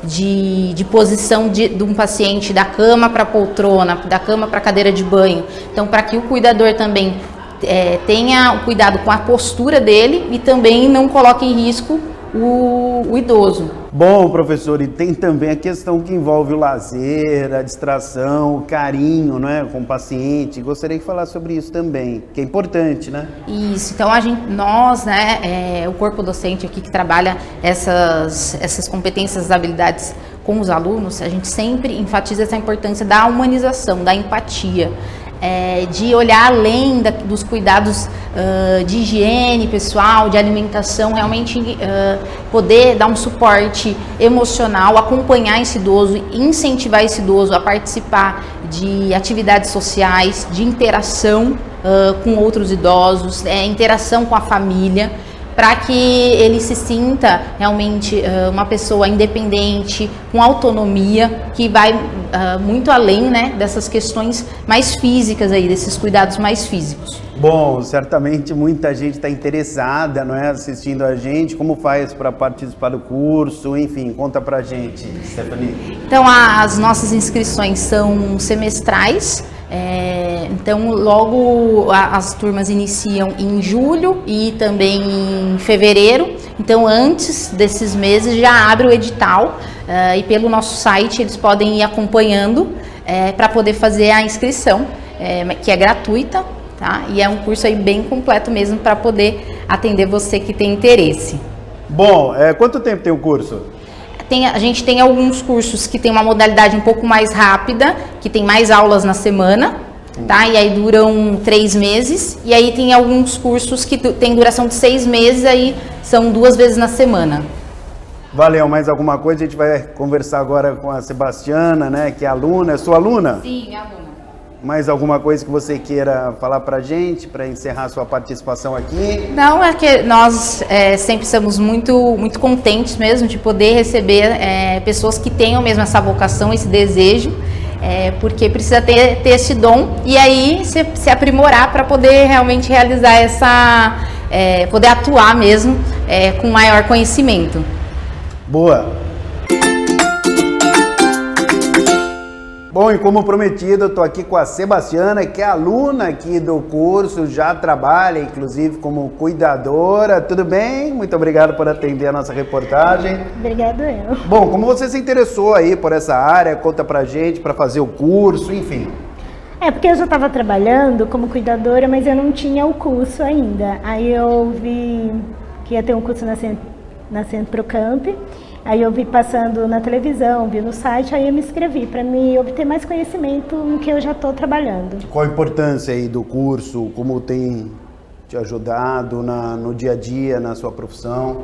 de posição de um paciente da cama para a poltrona, da cama para a cadeira de banho. Então, para que o cuidador também tenha o cuidado com a postura dele e também não coloque em risco o idoso. Bom, professor, e tem também a questão que envolve o lazer, a distração, o carinho, não é, com o paciente. Gostaria de falar sobre isso também, que é importante, né? Isso, então nós, né, o corpo docente aqui que trabalha essas competências, habilidades com os alunos, a gente sempre enfatiza essa importância da humanização, da empatia. De olhar além dos cuidados de higiene pessoal, de alimentação, realmente poder dar um suporte emocional, acompanhar esse idoso, incentivar esse idoso a participar de atividades sociais, de interação com outros idosos, interação com a família, para que ele se sinta realmente uma pessoa independente, com autonomia, que vai muito além, né, dessas questões mais físicas aí, desses cuidados mais físicos. Bom, certamente muita gente está interessada, não é, assistindo a gente. Como faz para participar do curso? Enfim, conta pra gente, Stephanie. Então, as nossas inscrições são semestrais. Então, logo as turmas iniciam em julho e também em fevereiro. Então, antes desses meses já abre o edital e pelo nosso site eles podem ir acompanhando para poder fazer a inscrição, que é gratuita, tá? E é um curso aí bem completo mesmo para poder atender você que tem interesse. Bom, quanto tempo tem o curso? A gente tem alguns cursos que tem uma modalidade um pouco mais rápida, que tem mais aulas na semana, tá? E aí duram 3 meses. E aí tem alguns cursos que tem duração de 6 meses, aí são 2 vezes na semana. Valeu, mais alguma coisa? A gente vai conversar agora com a Sebastiana, né, que é aluna. É sua aluna? Sim, é aluna. Mais alguma coisa que você queira falar pra gente, para encerrar sua participação aqui? Não, é que nós sempre estamos muito contentes mesmo de poder receber pessoas que tenham mesmo essa vocação, esse desejo porque precisa ter esse dom e aí se aprimorar para poder realmente realizar poder atuar mesmo com maior conhecimento. Boa! Bom, e como prometido, eu estou aqui com a Sebastiana, que é aluna aqui do curso, já trabalha, inclusive, como cuidadora. Tudo bem? Muito obrigado por atender a nossa reportagem. Obrigado eu. Bom, como você se interessou aí por essa área, conta pra gente, para fazer o curso, enfim. Porque eu já estava trabalhando como cuidadora, mas eu não tinha o curso ainda. Aí eu vi que ia ter um curso na Centrocamp. Aí eu vi passando na televisão, vi no site, aí eu me inscrevi para me obter mais conhecimento no que eu já estou trabalhando. Qual a importância aí do curso? Como tem te ajudado no dia a dia, na sua profissão?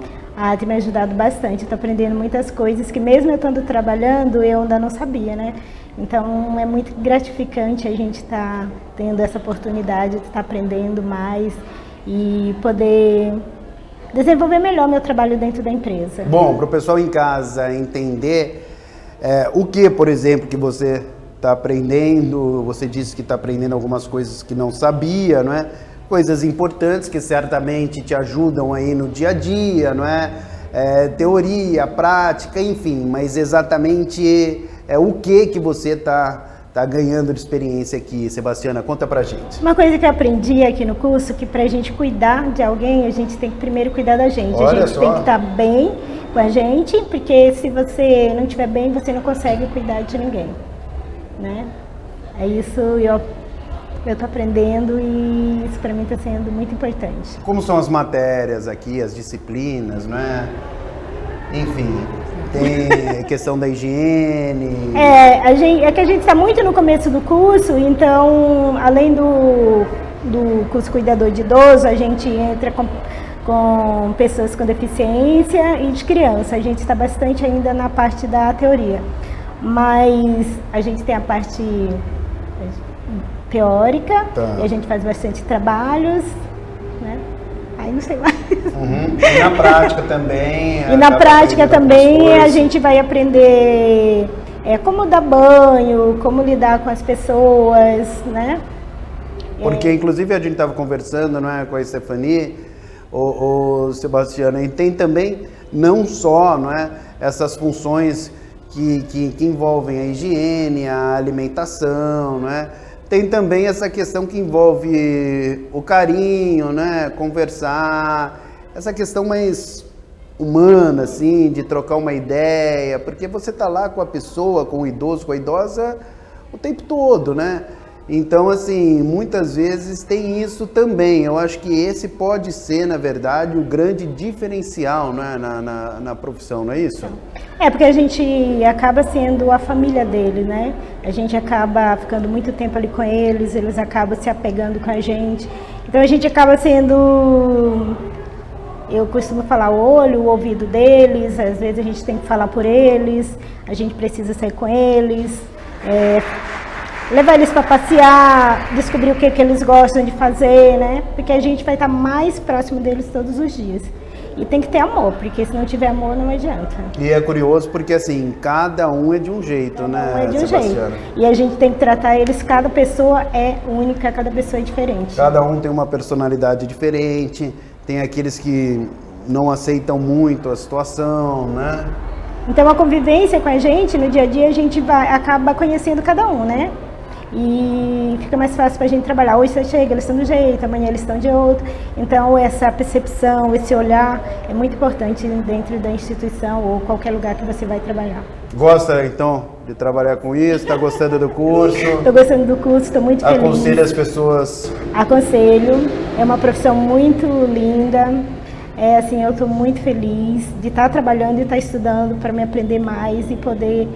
Tem me ajudado bastante. Estou aprendendo muitas coisas que mesmo eu estando trabalhando, eu ainda não sabia, né? Então é muito gratificante a gente estar tendo essa oportunidade de estar aprendendo mais e poder desenvolver melhor meu trabalho dentro da empresa. Bom, para o pessoal em casa entender o que, por exemplo, que você está aprendendo, você disse que está aprendendo algumas coisas que não sabia, não é? Coisas importantes que certamente te ajudam aí no dia a dia, não é? Teoria, prática, enfim, mas exatamente o que você está ganhando de experiência aqui, Sebastiana? Conta pra gente. Uma coisa que eu aprendi aqui no curso, que pra gente cuidar de alguém, a gente tem que primeiro cuidar da gente. Olha a gente só. tem que estar bem com a gente, porque se você não estiver bem, você não consegue cuidar de ninguém, né? É isso, eu tô aprendendo e isso pra mim tá sendo muito importante. Como são as matérias aqui, as disciplinas, não é? Enfim, tem a questão da higiene. É que a gente está muito no começo do curso, então, além do curso cuidador de idoso, a gente entra com pessoas com deficiência e de criança. A gente está bastante ainda na parte da teoria, mas a gente tem a parte teórica, e a gente faz bastante trabalhos, né? Aí não sei mais. E na prática também. E na prática também a gente vai aprender como dar banho, como lidar com as pessoas, né? Porque inclusive a gente estava conversando, não é, com a Stephanie, o Sebastiana, e tem também não só, não é, essas funções que envolvem a higiene, a alimentação, não é? Tem também essa questão que envolve o carinho, né? Conversar, essa questão mais humana, assim, de trocar uma ideia, porque você tá lá com a pessoa, com o idoso, com a idosa, o tempo todo, né? Então, assim, muitas vezes tem isso também. Eu acho que esse pode ser, na verdade, o grande diferencial, né, na profissão, não é isso? Porque a gente acaba sendo a família dele, né? A gente acaba ficando muito tempo ali com eles acabam se apegando com a gente. Então a gente acaba sendo, eu costumo falar, o olho, o ouvido deles, às vezes a gente tem que falar por eles, a gente precisa sair com eles, levar eles para passear, descobrir o que eles gostam de fazer, né? Porque a gente vai estar mais próximo deles todos os dias. E tem que ter amor, porque se não tiver amor não adianta. E é curioso porque, assim, cada um é de um jeito, né, Sebastiana? E a gente tem que tratar eles, cada pessoa é única, cada pessoa é diferente. Cada um tem uma personalidade diferente, tem aqueles que não aceitam muito a situação, né? Então a convivência com a gente, no dia a dia, a gente acaba conhecendo cada um, né? E fica mais fácil para a gente trabalhar. Hoje você chega, eles estão de um jeito, amanhã eles estão de outro. Então essa percepção, esse olhar é muito importante dentro da instituição ou qualquer lugar que você vai trabalhar. Gosta, então, de trabalhar com isso? Está gostando do curso? Estou gostando do curso, estou muito feliz. Aconselho as pessoas? Aconselho. É uma profissão muito linda. Assim, eu estou muito feliz de estar trabalhando e estar estudando para me aprender mais e poder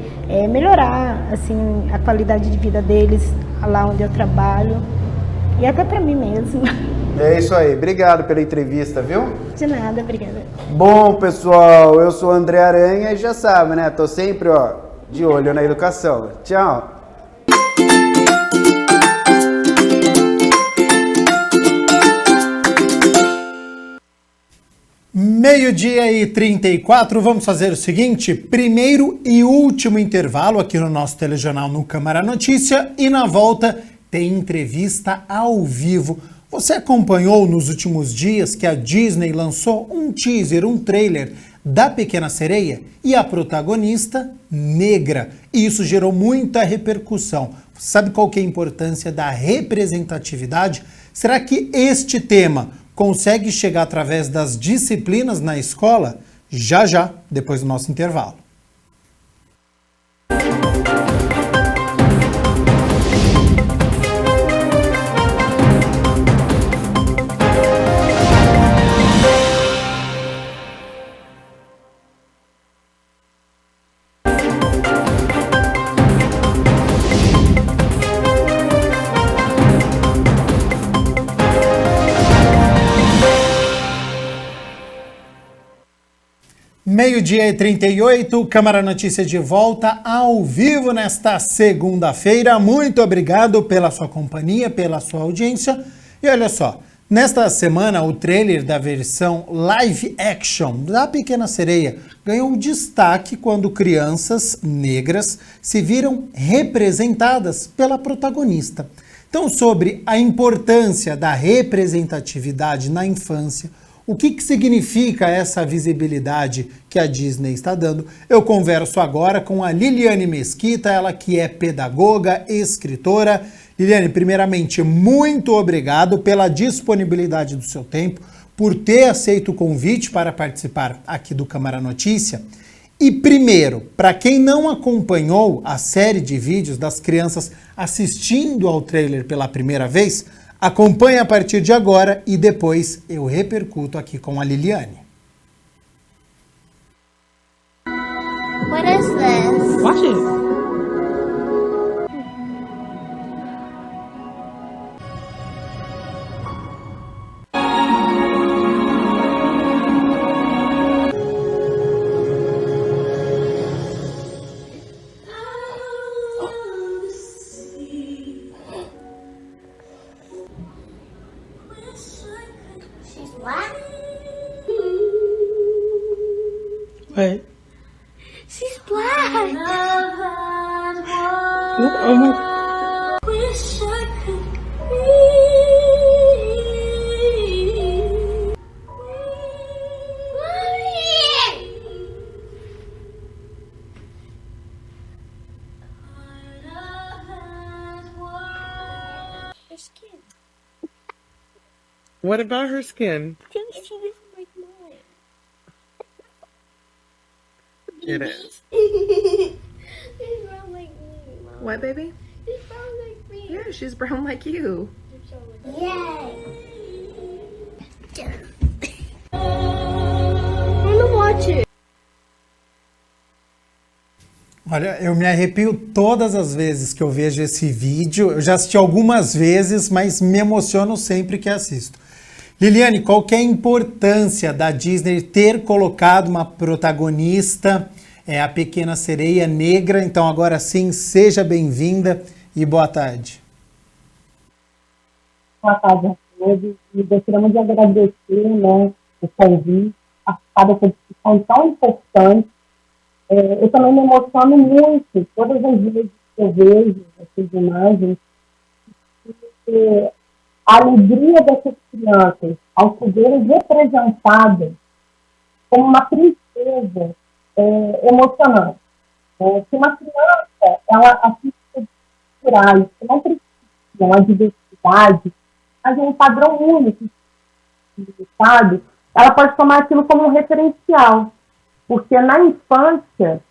melhorar, assim, a qualidade de vida deles lá onde eu trabalho e até para mim mesmo. É isso aí. Obrigado pela entrevista, viu? De nada, obrigada. Bom, pessoal, eu sou André Aranha e já sabe, né? Tô sempre, de olho na educação. Tchau. Meio-dia e 34, vamos fazer o seguinte, primeiro e último intervalo aqui no nosso telejornal no Câmara Notícia e na volta tem entrevista ao vivo. Você acompanhou nos últimos dias que a Disney lançou um teaser, um trailer da Pequena Sereia e a protagonista negra. E isso gerou muita repercussão. Você sabe qual que é a importância da representatividade? Será que este tema consegue chegar através das disciplinas na escola? Já, depois do nosso intervalo. Meio-dia e 38, Câmara Notícia de volta ao vivo nesta segunda-feira. Muito obrigado pela sua companhia, pela sua audiência. E olha só, nesta semana o trailer da versão live action da Pequena Sereia ganhou destaque quando crianças negras se viram representadas pela protagonista. Então, sobre a importância da representatividade na infância, o que significa essa visibilidade que a Disney está dando? Eu converso agora com a Liliane Mesquita, ela que é pedagoga, escritora. Liliane, primeiramente, muito obrigado pela disponibilidade do seu tempo, por ter aceito o convite para participar aqui do Câmara Notícia. E primeiro, para quem não acompanhou a série de vídeos das crianças assistindo ao trailer pela primeira vez, acompanhe a partir de agora e depois eu repercuto aqui com a Liliane. What is this? Watch it. What? She's black. Oh my. Wish I could be. Her skin. What about her skin? She was like mine. Get it. She's brown like me, Mom. What, baby? She's brown like me. Yeah, she's brown like you. Yay! I wanna watch it. Olha, eu me arrepio todas as vezes que eu vejo esse vídeo. Eu já assisti algumas vezes, mas me emociono sempre que assisto. Liliane, qual que é a importância da Disney ter colocado uma protagonista, a Pequena Sereia negra? Então agora sim, seja bem-vinda e boa tarde. Boa tarde a todos. E gostaríamos de agradecer, né, o convite, participar dessa discussão tão importante. Eu também me emociono muito todas as vezes que eu vejo essas imagens. A alegria dessas crianças ao se verem representadas como uma princesa emocionante. Se uma criança ela assiste culturais que não precisam a diversidade, mas um padrão único, sabe? Ela pode tomar aquilo como um referencial, porque na infância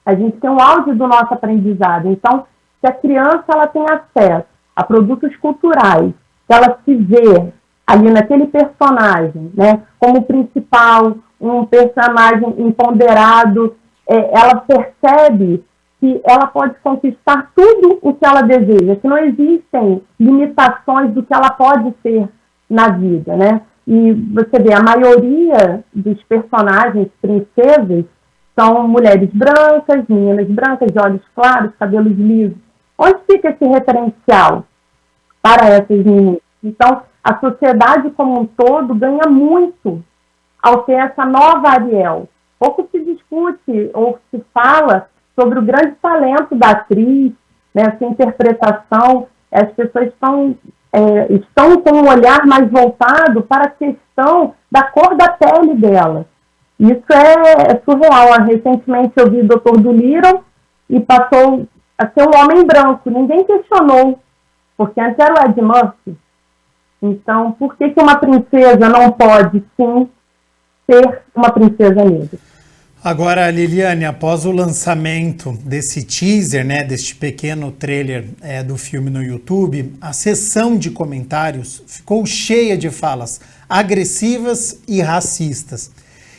a gente tem um auge do nosso aprendizado. Então, se a criança ela tem acesso a produtos culturais, se ela se vê ali naquele personagem, né, como principal, um personagem empoderado, ela percebe que ela pode conquistar tudo o que ela deseja, que não existem limitações do que ela pode ser na vida, né? E você vê, a maioria dos personagens princesas são mulheres brancas, meninas brancas, de olhos claros, cabelos lisos. Onde fica esse referencial para essas meninas? Então, a sociedade como um todo ganha muito ao ter essa nova Ariel. Pouco se discute ou se fala sobre o grande talento da atriz, né, essa interpretação. As pessoas estão com um olhar mais voltado para a questão da cor da pele dela. Isso é surreal. Recentemente eu vi o Dr. Dolittle e passou a ser um homem branco. Ninguém questionou, porque antes era o Ed Murphy. Então, por que uma princesa não pode, sim, ser uma princesa negra? Agora, Liliane, após o lançamento desse teaser, né, deste pequeno trailer do filme no YouTube, a sessão de comentários ficou cheia de falas agressivas e racistas.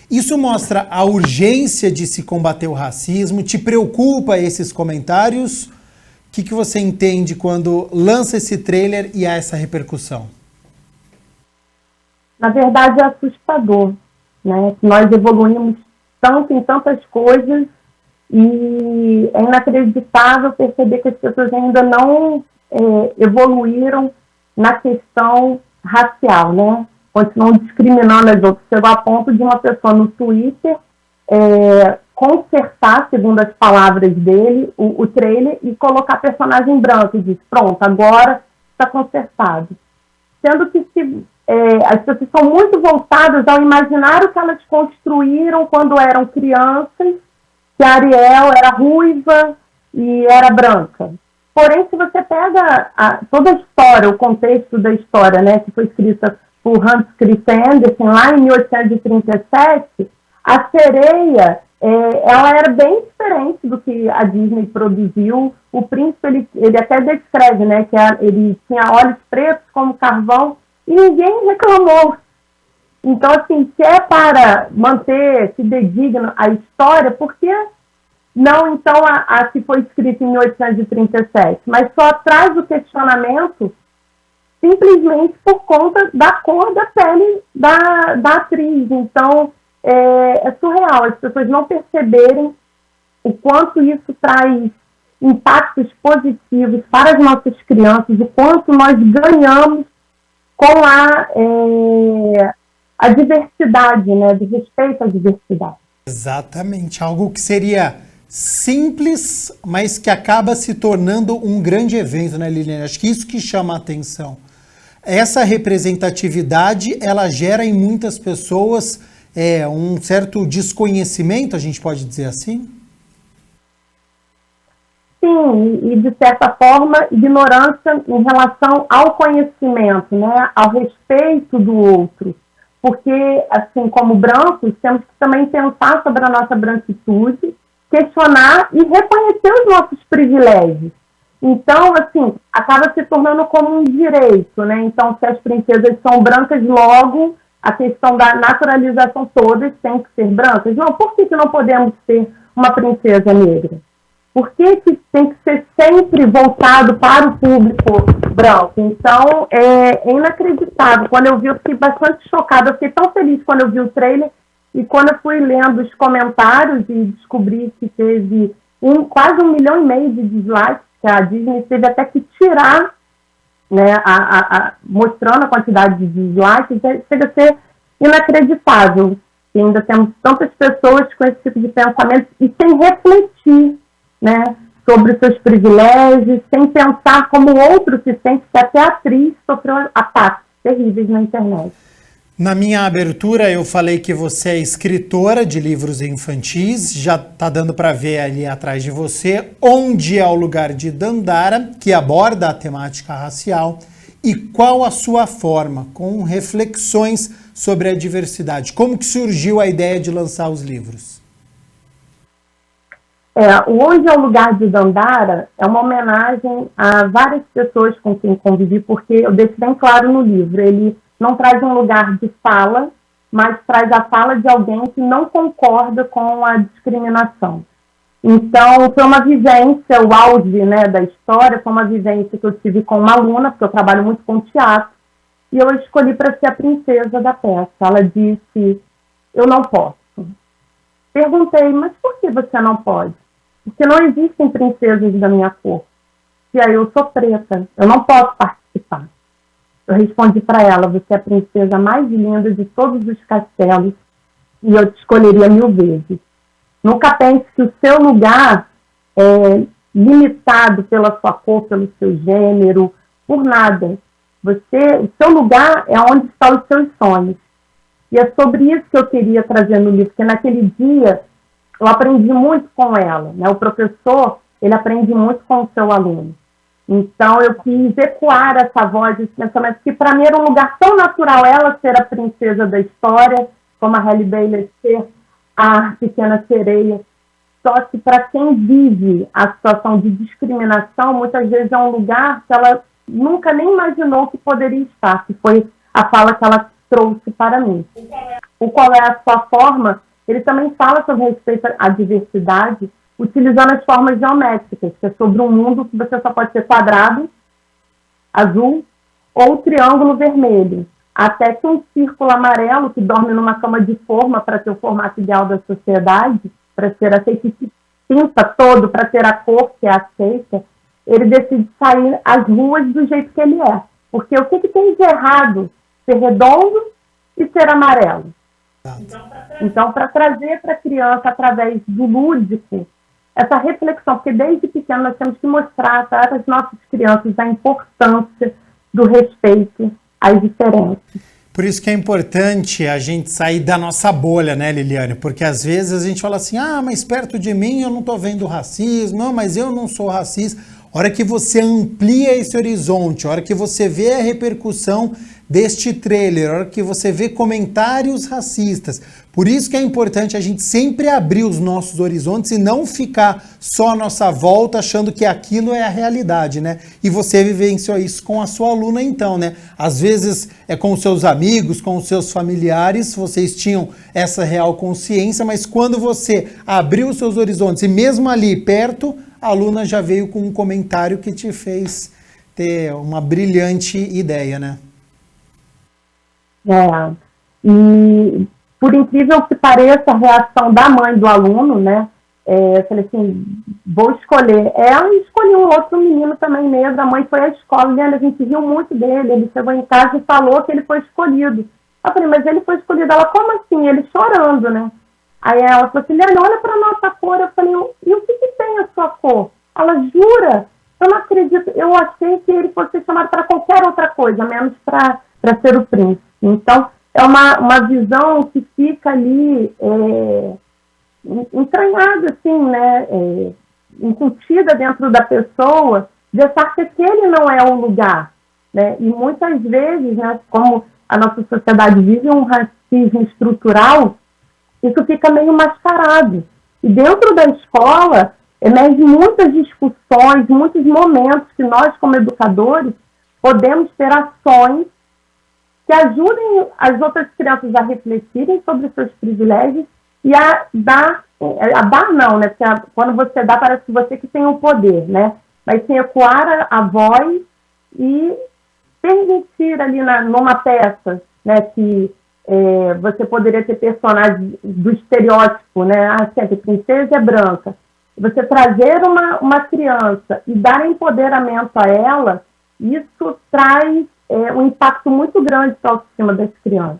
Isso mostra a urgência de se combater o racismo? Te preocupa esses comentários? O que você entende quando lança esse trailer e há essa repercussão? Na verdade, é assustador, né? Nós evoluímos tanto em tantas coisas e é inacreditável perceber que as pessoas ainda não evoluíram na questão racial, né? Continuam discriminando as outras. Chegou a ponto de uma pessoa no Twitter consertar, segundo as palavras dele, o trailer e colocar personagem branco e diz, pronto, agora está consertado. Sendo que as pessoas são muito voltadas ao imaginário que elas construíram quando eram crianças, que a Ariel era ruiva e era branca. Porém, se você pega toda a história, o contexto da história, né, que foi escrita por Hans Christian Andersen lá em 1837, a sereia, ela era bem diferente do que a Disney produziu. O príncipe, ele até descreve, né, que ele tinha olhos pretos como carvão, e ninguém reclamou. Então, assim, se é para manter, se digno a história, por que não, então, a que foi escrita em 1837? Mas só traz o questionamento simplesmente por conta da cor da pele da atriz. Então, é surreal as pessoas não perceberem o quanto isso traz impactos positivos para as nossas crianças, o quanto nós ganhamos com a diversidade, né, de respeito à diversidade. Exatamente, algo que seria simples, mas que acaba se tornando um grande evento, né, Liliane? Acho que isso que chama a atenção. Essa representatividade, ela gera em muitas pessoas um certo desconhecimento, a gente pode dizer assim? Sim, e de certa forma, ignorância em relação ao conhecimento, né, ao respeito do outro. Porque, assim como brancos, temos que também pensar sobre a nossa branquitude, questionar e reconhecer os nossos privilégios. Então, assim, acaba se tornando como um direito, né? Então, se as princesas são brancas, logo a questão da naturalização todas tem que ser brancas. Não, por que não podemos ter uma princesa negra? Por que tem que ser sempre voltado para o público branco? Então, é inacreditável. Quando eu vi, eu fiquei bastante chocada. Eu fiquei tão feliz quando eu vi o trailer e quando eu fui lendo os comentários e descobri que teve quase 1,5 milhão de dislikes, que a Disney teve até que tirar, né, mostrando a quantidade de dislikes, chega a ser inacreditável. E ainda temos tantas pessoas com esse tipo de pensamento e sem refletir, né, sobre seus privilégios, sem pensar como o outro se sente, que até a atriz sofreu ataques terríveis na internet. Na minha abertura eu falei que você é escritora de livros infantis, já tá dando para ver ali atrás de você Onde é o Lugar de Dandara, que aborda a temática racial, e qual a sua forma, com reflexões sobre a diversidade. Como que surgiu a ideia de lançar os livros? O Onde é o Lugar de Dandara é uma homenagem a várias pessoas com quem convivi, porque eu deixo bem claro no livro, ele não traz um lugar de fala, mas traz a fala de alguém que não concorda com a discriminação. Então, foi uma vivência, o auge, né, da história, foi uma vivência que eu tive com uma aluna, porque eu trabalho muito com teatro, e eu escolhi para ser a princesa da peça. Ela disse, eu não posso. Perguntei, mas por que você não pode? Porque não existem princesas da minha cor. E aí eu sou preta, eu não posso participar. Eu respondi para ela, você é a princesa mais linda de todos os castelos e eu te escolheria 1000 vezes. Nunca pense que o seu lugar é limitado pela sua cor, pelo seu gênero, por nada. O seu lugar é onde estão os seus sonhos. E é sobre isso que eu queria trazer no livro, porque naquele dia eu aprendi muito com ela, né? O professor, ele aprende muito com o seu aluno. Então eu quis ecoar essa voz, esse pensamento, que para mim era um lugar tão natural ela ser a princesa da história, como a Halle Bailey ser a pequena sereia. Só que para quem vive a situação de discriminação, muitas vezes é um lugar que ela nunca nem imaginou que poderia estar, que foi a fala que ela trouxe para mim. O Qual é a Sua Forma, ele também fala sobre respeito à diversidade, utilizando as formas geométricas, que é sobre um mundo que você só pode ser quadrado, azul, ou triângulo vermelho. Até que um círculo amarelo, que dorme numa cama de forma para ter o formato ideal da sociedade, para ser aceito, e se pinta todo para ter a cor que é aceita, ele decide sair às ruas do jeito que ele é. Porque o que tem de errado ser redondo e ser amarelo? Então, para trazer para a criança, através do lúdico, essa reflexão, porque desde pequeno nós temos que mostrar para as nossas crianças a importância do respeito às diferenças. Por isso que é importante a gente sair da nossa bolha, né, Liliane? Porque às vezes a gente fala assim, mas perto de mim eu não estou vendo racismo, não, mas eu não sou racista. A hora que você amplia esse horizonte, a hora que você vê a repercussão deste trailer, a hora que você vê comentários racistas. Por isso que é importante a gente sempre abrir os nossos horizontes e não ficar só à nossa volta achando que aquilo é a realidade, né? E você vivenciou isso com a sua aluna então, né? Às vezes é com os seus amigos, com os seus familiares, vocês tinham essa real consciência, mas quando você abriu os seus horizontes e mesmo ali perto, a aluna já veio com um comentário que te fez ter uma brilhante ideia, né? E por incrível que pareça, a reação da mãe do aluno, né? Eu falei assim, vou escolher. Ela escolheu um outro menino também negro, a mãe foi à escola, a gente riu muito dele, ele chegou em casa e falou que ele foi escolhido. Eu falei, mas ele foi escolhido. Ela, como assim? Ele chorando, né? Aí ela falou assim, Liane, olha para a nossa cor. Eu falei, e o que tem a sua cor? Ela, jura? Eu não acredito. Eu achei que ele fosse ser chamado para qualquer outra coisa, menos para ser o príncipe. Então, é uma visão que fica ali entranhada, assim, né? Incutida dentro da pessoa, de achar que aquele não é o lugar, né? E muitas vezes, né, como a nossa sociedade vive um racismo estrutural, isso fica meio mascarado. E dentro da escola, emergem muitas discussões, muitos momentos que nós, como educadores, podemos ter ações que ajudem as outras crianças a refletirem sobre os seus privilégios e a dar não, né? Porque quando você dá, parece que você que tem o poder, né? Mas sim ecoar a voz e permitir ali numa peça, né, que você poderia ter personagens do estereótipo, né? Sempre, princesa é branca. Você trazer uma criança e dar empoderamento a ela, isso traz um impacto muito grande para a autoestima das crianças.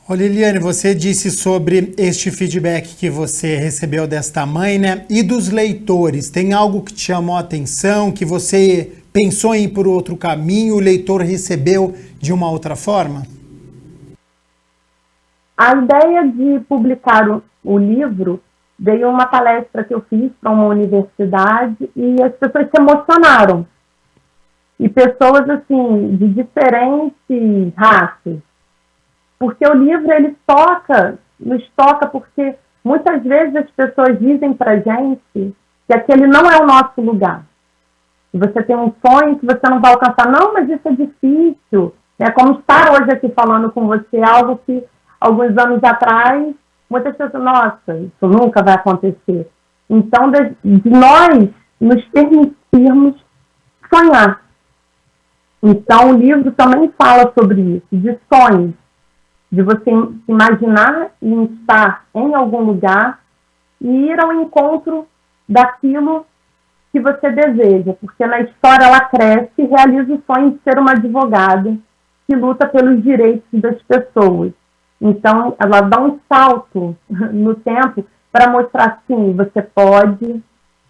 Ô Liliane, você disse sobre este feedback que você recebeu desta mãe, né? E dos leitores, tem algo que te chamou a atenção, que você pensou em ir por outro caminho, o leitor recebeu de uma outra forma? A ideia de publicar o livro veio uma palestra que eu fiz para uma universidade e as pessoas se emocionaram. E pessoas, assim, de diferentes raças. Porque o livro, ele nos toca, porque muitas vezes as pessoas dizem pra gente que aquele não é o nosso lugar. E você tem um sonho que você não vai alcançar. Não, mas isso é difícil. É como estar hoje aqui falando com você, algo que alguns anos atrás, muitas pessoas, nossa, isso nunca vai acontecer. Então, de nós nos permitirmos sonhar. Então, o livro também fala sobre isso, de sonhos, de você imaginar e estar em algum lugar e ir ao encontro daquilo que você deseja, porque na história ela cresce e realiza o sonho de ser uma advogada que luta pelos direitos das pessoas. Então, ela dá um salto no tempo para mostrar, sim, você pode,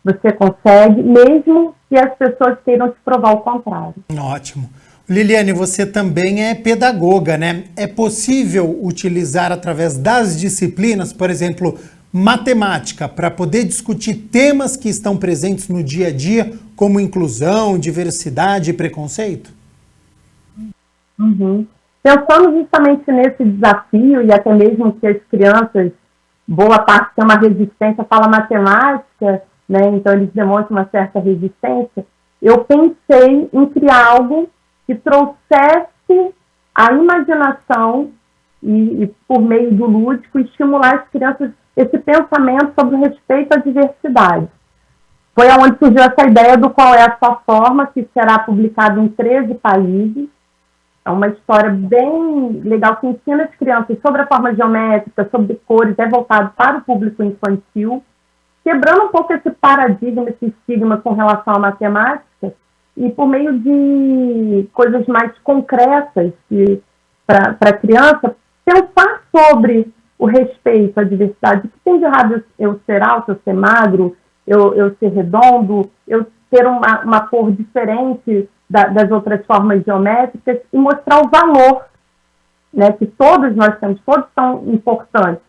você consegue, mesmo que as pessoas queiram te provar o contrário. Ótimo. Liliane, você também é pedagoga, né? É possível utilizar através das disciplinas, por exemplo, matemática, para poder discutir temas que estão presentes no dia a dia, como inclusão, diversidade e preconceito? Uhum. Pensando justamente nesse desafio, e até mesmo que as crianças, boa parte tem uma resistência, fala matemática, né? Então eles demonstram uma certa resistência, eu pensei em criar algo que trouxesse a imaginação e por meio do lúdico, estimular as crianças esse pensamento sobre o respeito à diversidade. Foi onde surgiu essa ideia do Qual é a Sua Forma, que será publicado em 13 países. É uma história bem legal que ensina as crianças sobre a forma geométrica, sobre cores, é voltado para o público infantil, quebrando um pouco esse paradigma, esse estigma com relação à matemática, e por meio de coisas mais concretas para a criança, pensar sobre o respeito à diversidade. O que tem de errado eu ser alto, eu ser magro, eu ser redondo, eu ter uma cor diferente das outras formas geométricas, e mostrar o valor, né, que todos nós temos, todos são importantes.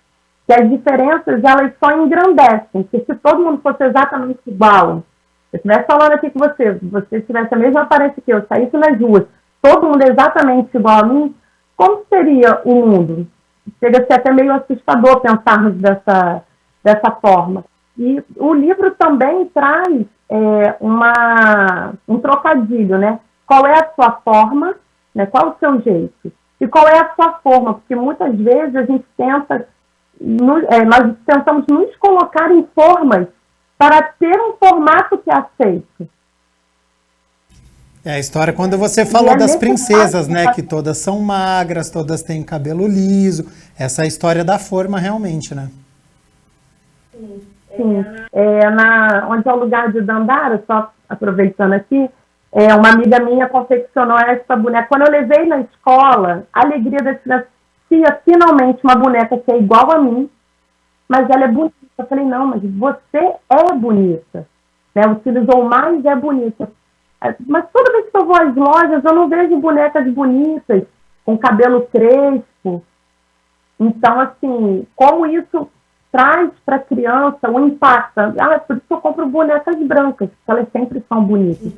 Que as diferenças, elas só engrandecem, porque se todo mundo fosse exatamente igual, se eu estivesse falando aqui com você tivesse a mesma aparência que eu, saísse nas ruas, todo mundo exatamente igual a mim, como seria o mundo? Chega a ser até meio assustador pensarmos dessa forma. E o livro também traz um trocadilho, né? Qual é a sua forma, né? Qual é o seu jeito? E qual é a sua forma? Porque muitas vezes a gente nós tentamos nos colocar em formas para ter um formato que é aceito. É a história quando você falou das princesas, né? Que todas são magras, todas têm cabelo liso. Essa é a história da forma realmente, né? Sim. Onde é o lugar de Dandara, só aproveitando aqui, uma amiga minha confeccionou essa boneca. Quando eu levei na escola, a alegria das crianças, finalmente uma boneca que é igual a mim, mas ela é bonita. Eu falei, não, mas você é bonita. Né? Utilizou mais, é bonita. Mas toda vez que eu vou às lojas, eu não vejo bonecas bonitas, com cabelo crespo. Então, assim, como isso traz para a criança o impacto. Por isso que eu compro bonecas brancas, porque elas sempre são bonitas.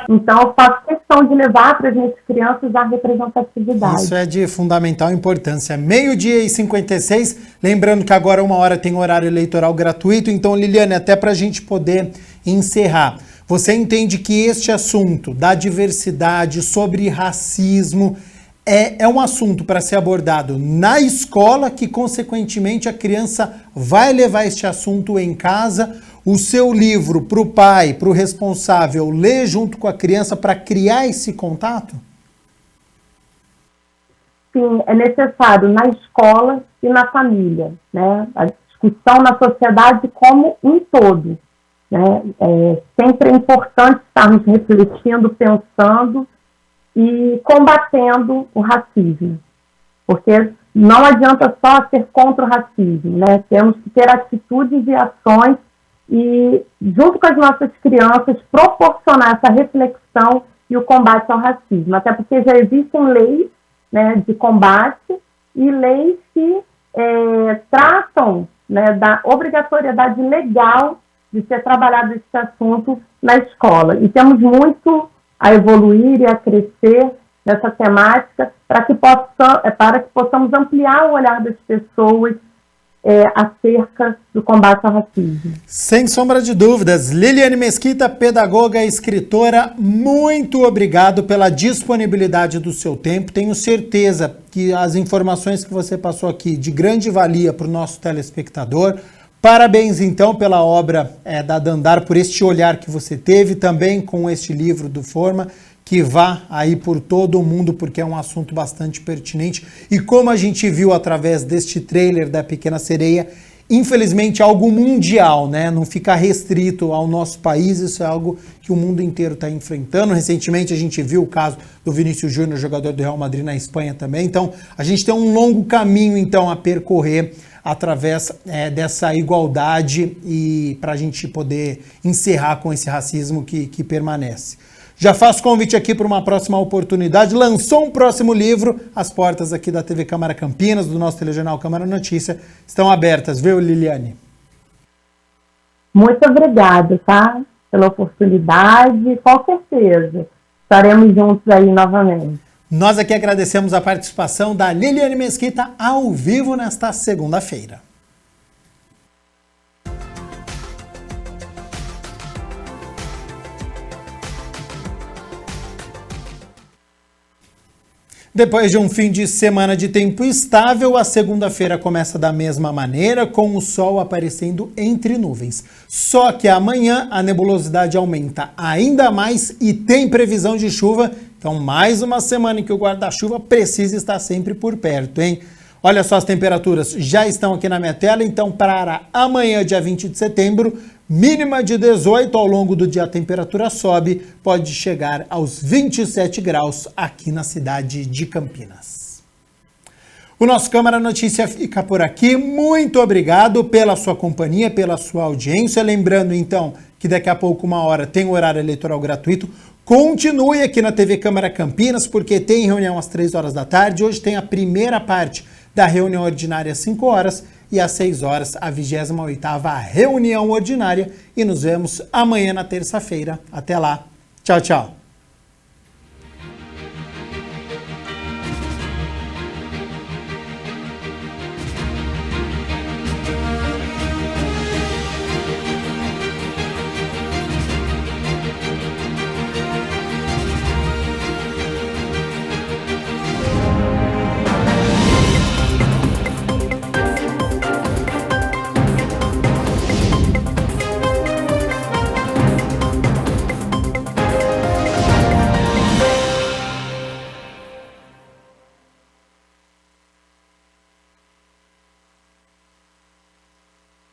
Então eu faço questão de levar para as minhas crianças a representatividade. Isso é de fundamental importância. 12h56, lembrando que agora 1h tem horário eleitoral gratuito, então Liliane, até para a gente poder encerrar, você entende que este assunto da diversidade, sobre racismo, é um assunto para ser abordado na escola, que consequentemente a criança vai levar este assunto em casa, o seu livro para o pai, para o responsável, ler junto com a criança para criar esse contato? Sim, é necessário na escola e na família, né? A discussão na sociedade como um todo, né? Sempre é importante estarmos refletindo, pensando e combatendo o racismo, porque não adianta só ser contra o racismo, né? Temos que ter atitudes e ações e, junto com as nossas crianças, proporcionar essa reflexão e o combate ao racismo, até porque já existem leis, né, de combate e leis que tratam, né, da obrigatoriedade legal de ser trabalhado esse assunto na escola, e temos muito a evoluir e a crescer nessa temática para que possamos ampliar o olhar das pessoas acerca do combate ao racismo. Sem sombra de dúvidas. Liliane Mesquita, pedagoga e escritora, muito obrigado pela disponibilidade do seu tempo. Tenho certeza que as informações que você passou aqui de grande valia para o nosso telespectador. Parabéns, então, pela obra da Dandara, por este olhar que você teve, também com este livro do Forma, que vá aí por todo o mundo, porque é um assunto bastante pertinente. E como a gente viu através deste trailer da Pequena Sereia, infelizmente, algo mundial, né? Não fica restrito ao nosso país, isso é algo que o mundo inteiro está enfrentando. Recentemente a gente viu o caso do Vinícius Júnior, jogador do Real Madrid na Espanha também. Então, a gente tem um longo caminho, então, a percorrer através dessa igualdade e para a gente poder encerrar com esse racismo que permanece. Já faço convite aqui para uma próxima oportunidade. Lançou um próximo livro. As portas aqui da TV Câmara Campinas, do nosso telejornal Câmara Notícia, estão abertas, viu, Liliane? Muito obrigada, tá? Pela oportunidade. Com certeza. Estaremos juntos aí novamente. Nós aqui agradecemos a participação da Liliane Mesquita ao vivo nesta segunda-feira. Depois de um fim de semana de tempo estável, a segunda-feira começa da mesma maneira, com o sol aparecendo entre nuvens. Só que amanhã a nebulosidade aumenta ainda mais e tem previsão de chuva. Então, mais uma semana em que o guarda-chuva precisa estar sempre por perto, hein? Olha só, as temperaturas já estão aqui na minha tela. Então, para amanhã, dia 20 de setembro, mínima de 18, ao longo do dia a temperatura sobe, pode chegar aos 27 graus aqui na cidade de Campinas. O nosso Câmara Notícia fica por aqui. Muito obrigado pela sua companhia, pela sua audiência. Lembrando, então, que daqui a pouco, 1h, tem o horário eleitoral gratuito. Continue aqui na TV Câmara Campinas, porque tem reunião às 3 horas da tarde. Hoje tem a primeira parte da reunião ordinária às 5 horas e às 6 horas a 28ª reunião ordinária. E nos vemos amanhã na terça-feira. Até lá. Tchau, tchau.